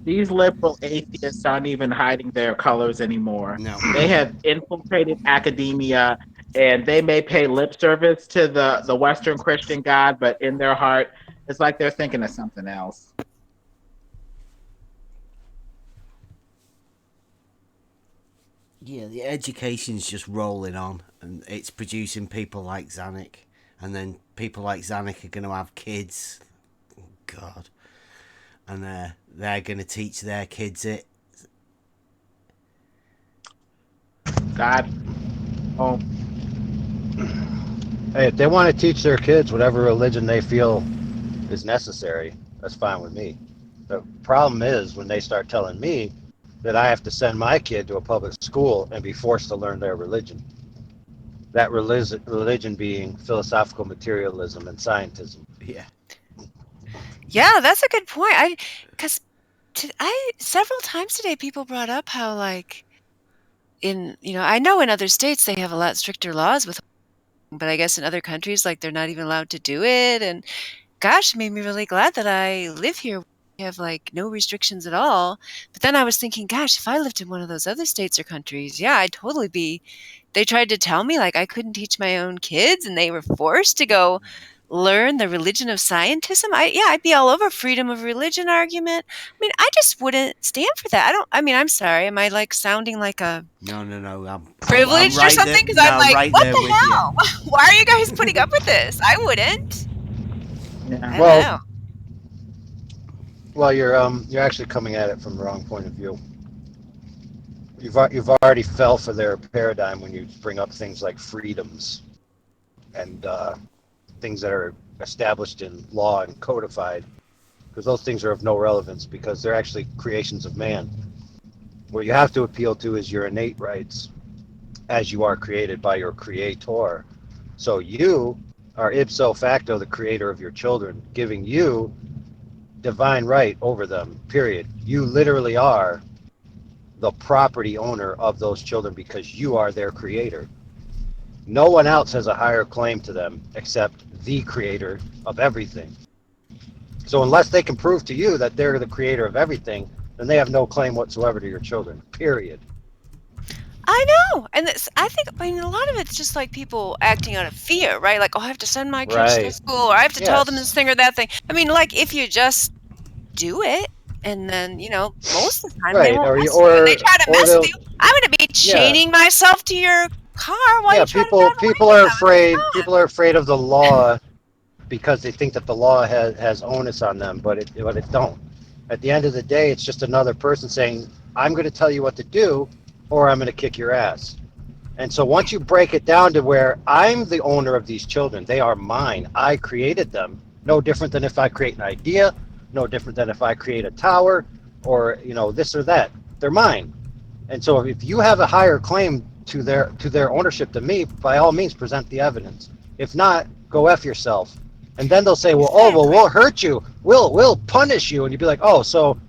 These liberal atheists aren't even hiding their colors anymore. No. They have infiltrated academia, and they may pay lip service to the Western Christian God, but in their heart, it's like they're thinking of something else. Yeah, the education's just rolling on, and it's producing people like Zanuck, and then people like Zanuck are going to have kids. Oh, God. And they're going to teach their kids it. God. Oh. Hey, if they want to teach their kids whatever religion they feel is necessary, that's fine with me. The problem is when they start telling me that I have to send my kid to a public school and be forced to learn their religion. That religion being philosophical materialism and scientism. Yeah. Yeah, that's a good point. Because several times today people brought up how like I know in other states they have a lot stricter laws with, but I guess in other countries like they're not even allowed to do it. And gosh, it made me really glad that I live here. We have like no restrictions at all. But then I was thinking, gosh, if I lived in one of those other states or countries, yeah, I'd totally be. They tried to tell me like I couldn't teach my own kids, and they were forced to go learn the religion of scientism. I'd be all over freedom of religion argument. I mean, I just wouldn't stand for that. I'm sorry. Am I like sounding like a No. privileged or something? Because I'm like, what the hell? Why are you guys putting up with this? I wouldn't. I don't know. Well, you're actually coming at it from the wrong point of view. You've already fell for their paradigm when you bring up things like freedoms and things that are established in law and codified, because those things are of no relevance because they're actually creations of man. What you have to appeal to is your innate rights as you are created by your creator. So you are ipso facto the creator of your children, giving you divine right over them, period. You literally are the property owner of those children because you are their creator. No one else has a higher claim to them except the creator of everything. So unless they can prove to you that they're the creator of everything, then they have no claim whatsoever to your children, period. I know. And I mean, a lot of it's just like people acting out of fear, right? Like, oh, I have to send my kids to school, or I have to tell them this thing or that thing. I mean, like, if you just do it, and then, most of the time they won't mess with you. They try to mess with you. I'm going to be chaining myself to your car while you try to drive people are afraid. People are afraid of the law because they think that the law has onus on them, but it don't. At the end of the day, it's just another person saying, I'm going to tell you what to do, or I'm going to kick your ass. And so once you break it down to where I'm the owner of these children, they are mine. I created them. No different than if I create an idea, no different than if I create a tower or, this or that. They're mine. And so if you have a higher claim to their ownership than me, by all means present the evidence. If not, go F yourself. And then they'll say, we'll hurt you. We'll punish you. And you'd be like, oh, so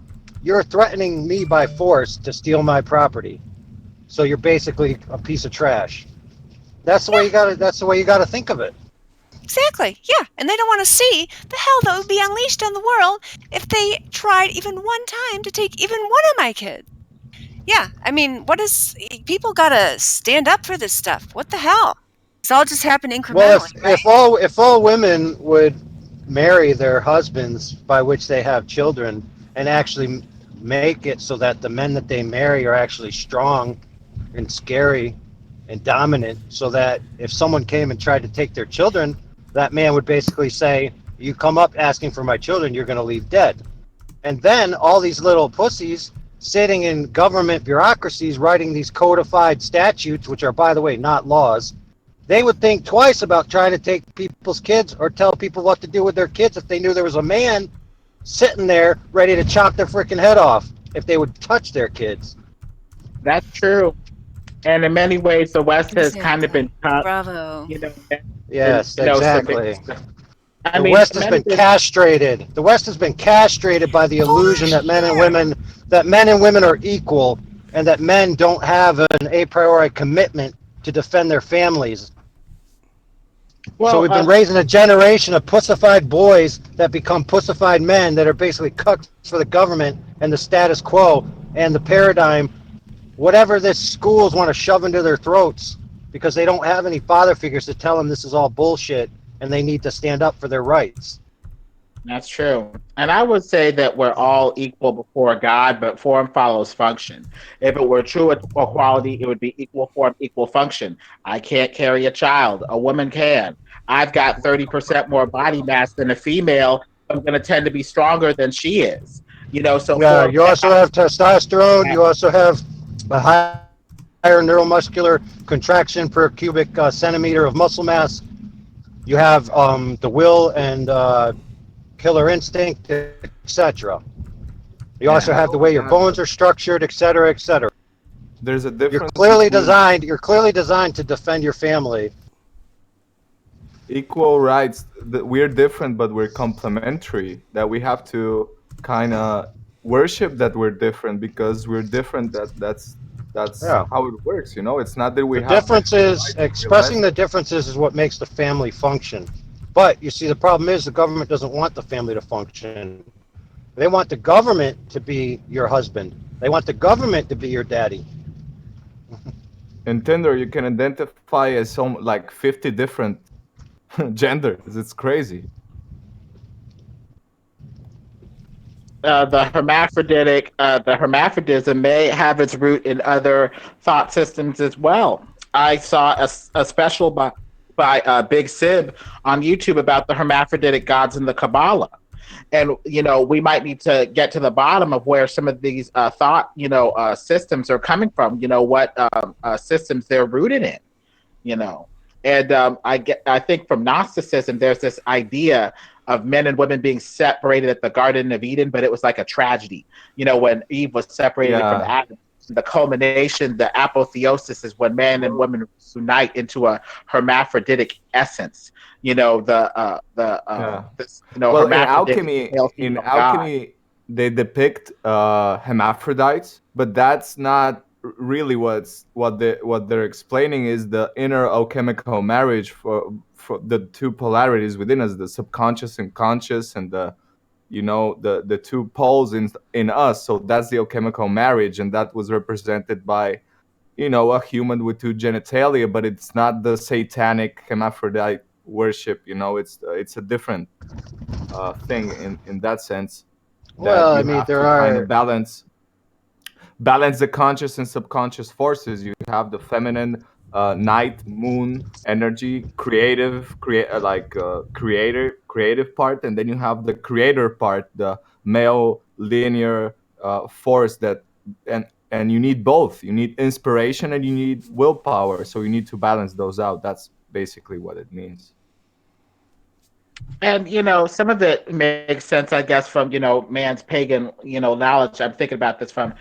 you're threatening me by force to steal my property. So you're basically a piece of trash. That's the way you gotta think of it. Exactly. Yeah. And they don't want to see the hell that would be unleashed on the world if they tried even one time to take even one of my kids. Yeah. I mean, people gotta stand up for this stuff. What the hell? It's all just happened incrementally. Well, if all women would marry their husbands by which they have children and actually make it so that the men that they marry are actually strong and scary and dominant, so that if someone came and tried to take their children, that man would basically say, you come up asking for my children, you're going to leave dead. And then all these little pussies sitting in government bureaucracies writing these codified statutes, which are, by the way, not laws, they would think twice about trying to take people's kids or tell people what to do with their kids if they knew there was a man sitting there ready to chop their freaking head off if they would touch their kids. That's true. And in many ways, the West has kind of been cut. Bravo. Yes, exactly. The West has been castrated. The West has been castrated by the illusion that men and women are equal, and that men don't have an a priori commitment to defend their families. So we've been raising a generation of pussified boys that become pussified men that are basically cucks for the government and the status quo and the paradigm, whatever the schools want to shove into their throats, because they don't have any father figures to tell them this is all bullshit and they need to stand up for their rights. That's true. And I would say that we're all equal before God, but form follows function. If it were true equality, it would be equal form, equal function. I can't carry a child. A woman can. I've got 30% more body mass than a female. I'm going to tend to be stronger than she is. So yeah, you also have testosterone. You also have a higher neuromuscular contraction per cubic centimeter of muscle mass. You have the will and killer instinct, etc. You also have the way your bones are structured, etc., etc. There's a difference. You're clearly designed to defend your family. Equal rights. We're different, but we're complementary. That we have to kind of worship that we're different because we're different. That's how it works. It's not that we The have difference is expressing the differences is what makes the family function. But you see, the problem is the government doesn't want the family to function. They want the government to be your husband. They want the government to be your daddy. In Tinder, you can identify as 50 different genders. It's crazy. The hermaphrodism may have its root in other thought systems as well. I saw a special by Big Sib on YouTube about the hermaphroditic gods in the Kabbalah. And, we might need to get to the bottom of where some of these thought, systems are coming from, what systems they're rooted in, And I think from Gnosticism, there's this idea of men and women being separated at the Garden of Eden, but it was like a tragedy. When Eve was separated from Adam, the culmination, the apotheosis is when man and woman unite into a hermaphroditic essence. Well, in alchemy, they depict hermaphrodites, but that's not really what they're explaining is the inner alchemical marriage for the two polarities within us, the subconscious and conscious, and the two poles in us. So that's the alchemical marriage, and that was represented by a human with two genitalia, but it's not the satanic hermaphrodite worship. It's a different thing in that sense. Well, there are kind of balance the conscious and subconscious forces. You have the feminine night moon energy, creative part, and then you have the creator part, the male linear force and you need both. You need inspiration and you need willpower, so you need to balance those out. That's basically what it means. And some of it makes sense, I guess, from man's pagan knowledge. I'm thinking about this from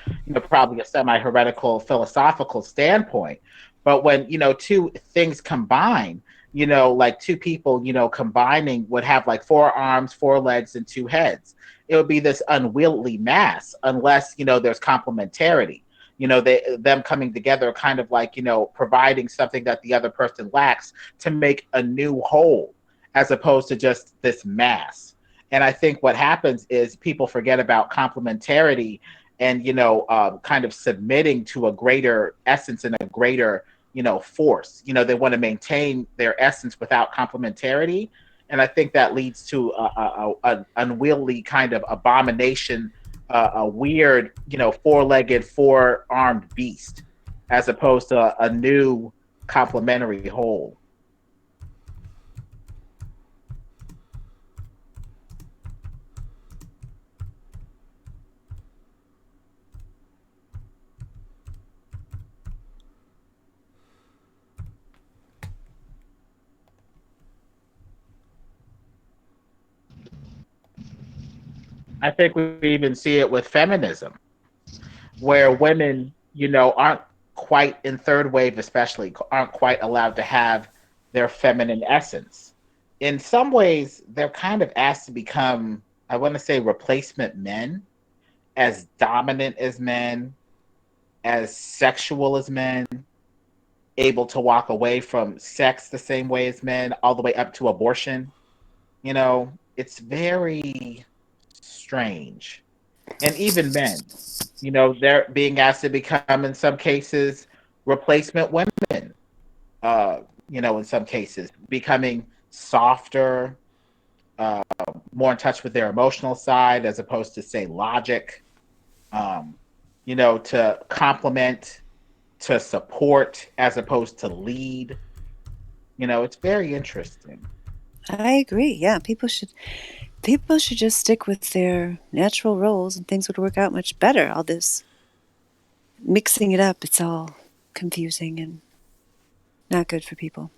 probably a semi-heretical philosophical standpoint. But when two things combine, like two people combining would have like 4 arms, 4 legs, and 2 heads. It would be this unwieldy mass unless there's complementarity. Them coming together, kind of like providing something that the other person lacks to make a new whole, as opposed to just this mass. And I think what happens is people forget about complementarity and, kind of submitting to a greater essence and a greater, force. They want to maintain their essence without complementarity. And I think that leads to an unwieldy kind of abomination, a weird, 4-legged, 4-armed beast, as opposed to a new complementary whole. I think we even see it with feminism, where women, aren't quite in third wave, especially, aren't quite allowed to have their feminine essence. In some ways, they're kind of asked to become, I want to say, replacement men, as dominant as men, as sexual as men, able to walk away from sex the same way as men, all the way up to abortion. It's very strange. And even men, they're being asked to become, in some cases, replacement women. In some cases, becoming softer, more in touch with their emotional side, as opposed to, say, logic. To complement, to support, as opposed to lead. It's very interesting. I agree. Yeah, people should just stick with their natural roles and things would work out much better. All this mixing it up, it's all confusing and not good for people.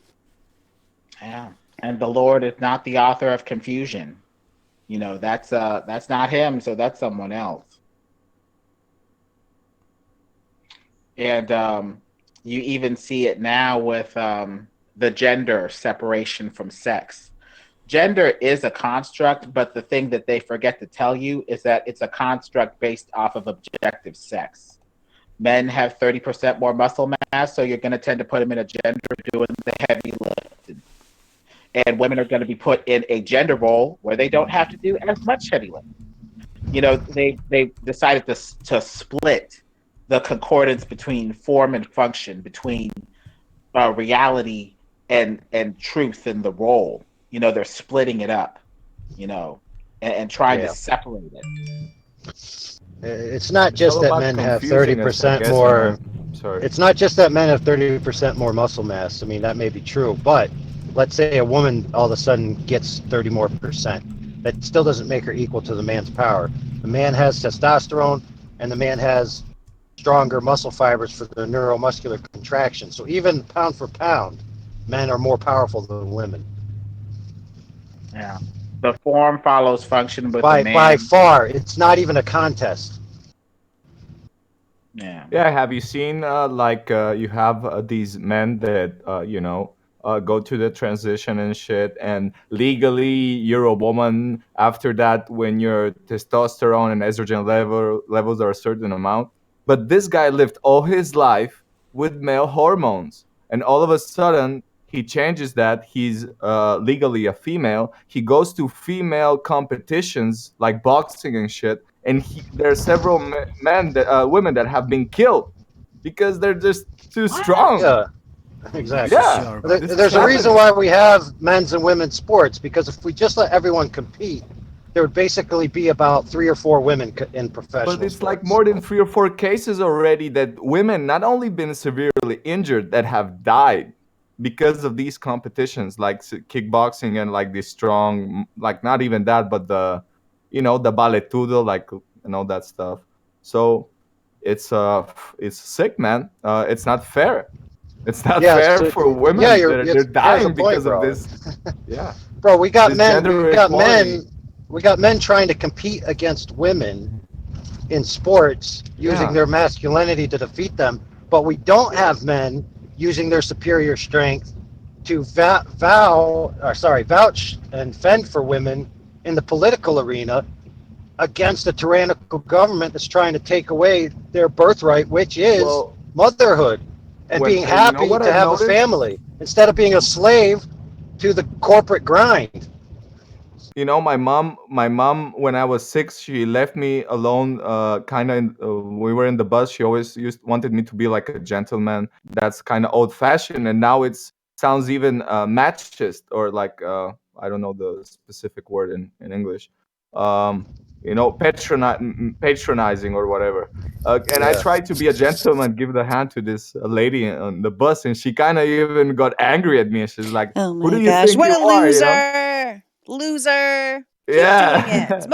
Yeah. And the Lord is not the author of confusion. That's not him, so that's someone else. And you even see it now with the gender separation from sex, gender is a construct, but the thing that they forget to tell you is that it's a construct based off of objective sex. Men have 30% more muscle mass, so you're going to tend to put them in a gender doing the heavy lifting. And women are going to be put in a gender role where they don't have to do as much heavy lifting. You know, they decided to split the concordance between form and function, between reality and truth in the role. You know, they're splitting it up, you know, and trying to separate it. It's not just that men have 30% more. Sorry. It's not just that men have 30% more muscle mass. I mean, that may be true, but let's say a woman all of a sudden gets 30 more percent. That still doesn't make her equal to the man's power. The man has testosterone, and the man has stronger muscle fibers for the neuromuscular contraction. So even pound for pound, men are more powerful than women. Yeah. The form follows function with by the man. By far, it's not even a contest. Yeah. Yeah. Have you seen you have these men that go to the transition and shit, and legally you're a woman after that when your testosterone and estrogen levels are a certain amount. But this guy lived all his life with male hormones, and all of a sudden he changes that. He's legally a female. He goes to female competitions like boxing and shit, and there are several women that have been killed because they're just too strong. Yeah. Exactly. Yeah. There's a reason why we have men's and women's sports, because if we just let everyone compete, there would basically be about 3 or 4 women in professional But it's sports. like more than 3 or 4 cases already that women not only been severely injured, that have died because of these competitions, like kickboxing and like the strong, like not even that, but the valetudo, like that stuff. So it's sick, man. It's not fair. It's not fair for women. Yeah, they're dying because of this. Yeah, bro. We got men trying to compete against women in sports using their masculinity to defeat them, but we don't have men using their superior strength to vouch and fend for women in the political arena against a tyrannical government that's trying to take away their birthright, which is motherhood. And being happy to have a family instead of being a slave to the corporate grind. You know, my mom, when I was 6, she left me alone. We were in the bus. She always wanted me to be like a gentleman. That's kind of old fashioned, and now it sounds even machist, or like I don't know the specific word in English. Patronizing or whatever. And I tried to be a gentleman, give the hand to this lady on the bus, and she kind of even got angry at me. And she's like, "Oh who do my you gosh, think what you a are?" loser! Loser. Keep doing it.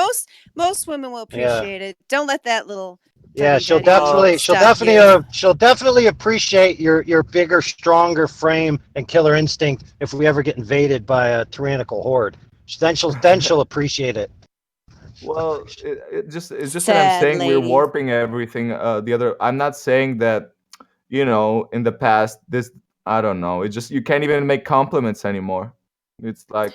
Most women will appreciate it. Don't let that little. Yeah, she'll definitely appreciate your bigger, stronger frame and killer instinct if we ever get invaded by a tyrannical horde. Then she'll appreciate it. Well, it's just that I'm saying we're warping everything. I'm not saying that, in the past, I don't know. It's just you can't even make compliments anymore. It's like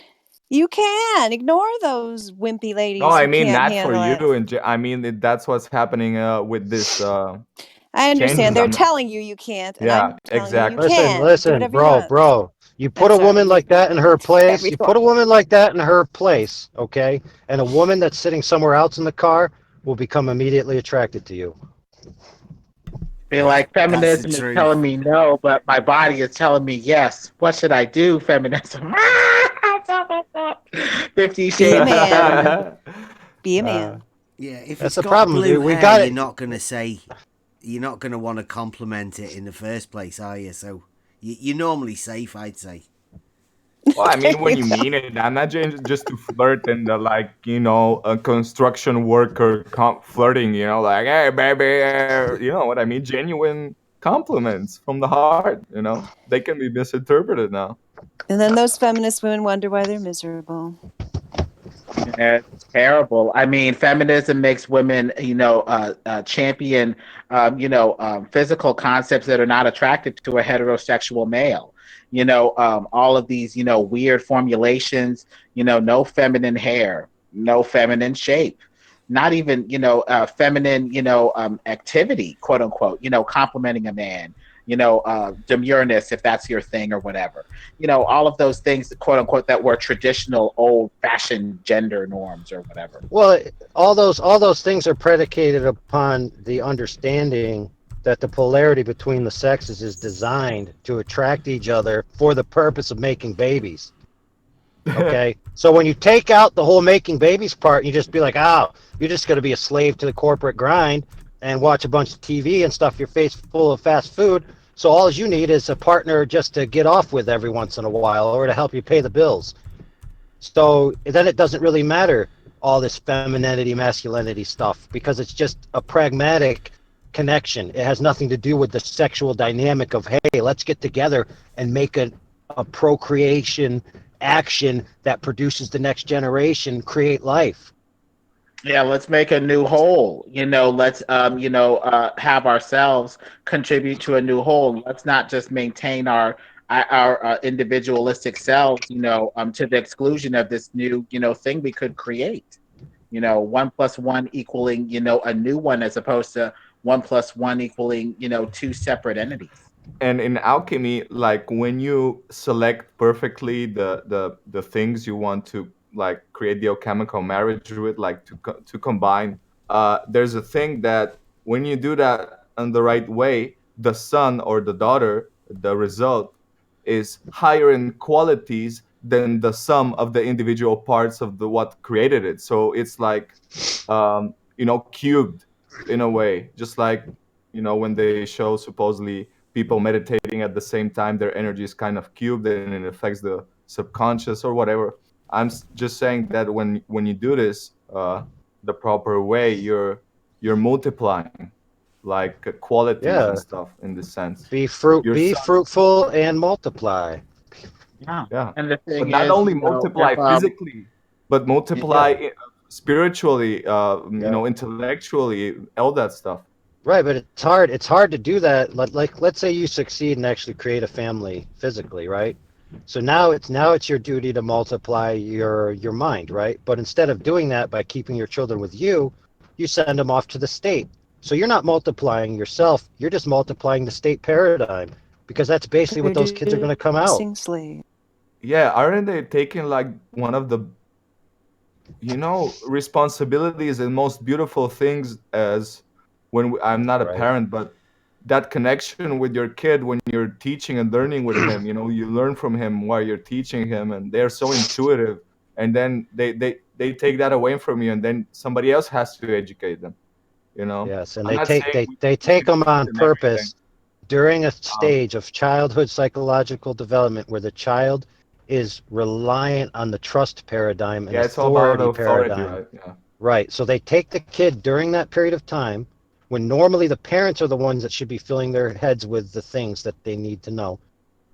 you can ignore those wimpy ladies. No, I mean not for you. And I mean that's what's happening with this. I understand. They're telling you can't. And yeah, I'm exactly. Listen, bro. You put a woman like that in her place. You put a woman like that in her place, okay? And a woman that's sitting somewhere else in the car will become immediately attracted to you. Be like, feminism is telling me no, but my body is telling me yes. What should I do, feminism? 50 Shades. Be a man. Yeah, if that's it's the got problem, blue dude. We hair, got it. You're not gonna want to compliment it in the first place, are you? So you're normally safe, I'd say. Well, I mean, when you mean it, I'm not just to flirt and a construction worker flirting, like, hey, baby, you know what I mean? Genuine compliments from the heart, they can be misinterpreted now. And then those feminist women wonder why they're miserable. Yeah, it's terrible. I mean, feminism makes women, champion, physical concepts that are not attractive to a heterosexual male. all of these, weird formulations, no feminine hair, no feminine shape, not even, feminine, activity, quote unquote, complimenting a man, demureness, if that's your thing or whatever, all of those things, quote unquote, that were traditional old fashioned gender norms or whatever. Well, all those things are predicated upon the understanding that the polarity between the sexes is designed to attract each other for the purpose of making babies. Okay, so when you take out the whole making babies part, you just be like, oh, you're just going to be a slave to the corporate grind and watch a bunch of TV and stuff your face full of fast food. So all you need is a partner just to get off with every once in a while or to help you pay the bills. So then it doesn't really matter all this femininity, masculinity stuff, because it's just a pragmatic connection. It has nothing to do with the sexual dynamic of, hey, let's get together and make a procreation action that produces the next generation, create life. Yeah, let's make a new whole. Let's have ourselves contribute to a new whole. Let's not just maintain our individualistic selves, to the exclusion of this new, thing we could create. 1 + 1 equaling, a new one, as opposed to 1 + 1 equaling, 2 separate entities. And in alchemy, like when you select perfectly the things you want to like create the alchemical marriage with, like to combine, there's a thing that when you do that in the right way, the son or the daughter, the result is higher in qualities than the sum of the individual parts of the what created it. So it's like cubed in a way, just like when they show supposedly people meditating at the same time, their energy is kind of cubed and it affects the subconscious or whatever. I'm just saying that when you do this the proper way, you're multiplying like qualities and stuff in this sense. Be fruitful and multiply. Yeah. And the thing but not is, only multiply physically, but multiply spiritually, intellectually, all that stuff. Right, but it's hard. It's hard to do that. Like, let's say you succeed and actually create a family physically, right? So now it's your duty to multiply your mind, right? But instead of doing that by keeping your children with you, you send them off to the state. So you're not multiplying yourself. You're just multiplying the state paradigm, because that's basically what those kids are going to come out. Yeah, aren't they taking like one of the responsibilities and most beautiful things as when I'm not a parent, but that connection with your kid when you're teaching and learning with him, you learn from him while you're teaching him, and they're so intuitive, and then they take that away from you, and then somebody else has to educate them. Yes, and they take them on purpose during a stage of childhood psychological development where the child is reliant on the trust paradigm and authority paradigm. Right? Yeah. Right. So they take the kid during that period of time when normally the parents are the ones that should be filling their heads with the things that they need to know,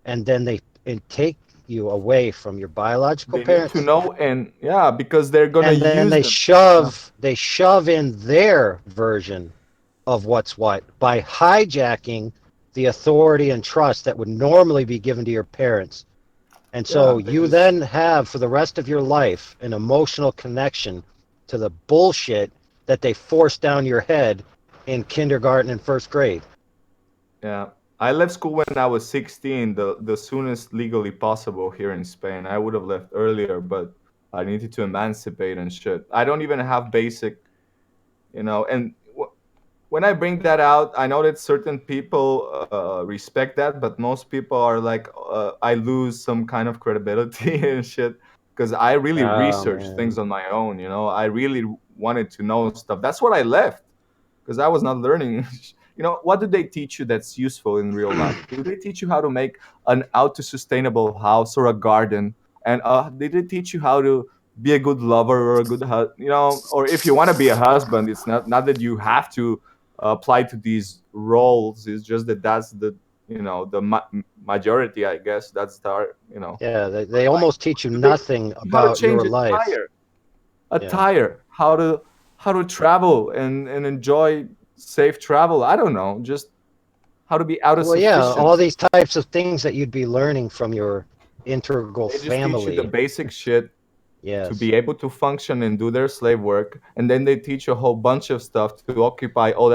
and then they take you away from your biological parents need to know, and because they're gonna use then they shove in their version of what's what by hijacking the authority and trust that would normally be given to your parents. And so you then have for the rest of your life an emotional connection to the bullshit that they force down your head in kindergarten and first grade. Yeah. I left school when I was 16, the soonest legally possible here in Spain. I would have left earlier, but I needed to emancipate and shit. I don't even have basic, and when I bring that out, I know that certain people respect that, but most people are like, I lose some kind of credibility and shit, because I really researched things on my own, I really wanted to know stuff. That's what I left, because I was not learning. What do they teach you that's useful in real life? Do they teach you how to make an auto-sustainable house or a garden? And did they teach you how to be a good lover or a good or if you want to be a husband, it's not that you have to apply to these roles. It's just that's the the majority, I guess. That's the Yeah, they almost teach you nothing about your life. Attire, how to travel and enjoy safe travel. I don't know, just how to be autosufficient. Well, yeah, all these types of things that you'd be learning from your integral they just family. teach you the basic shit yes. to be able to function and do their slave work, and then they teach you a whole bunch of stuff to occupy all that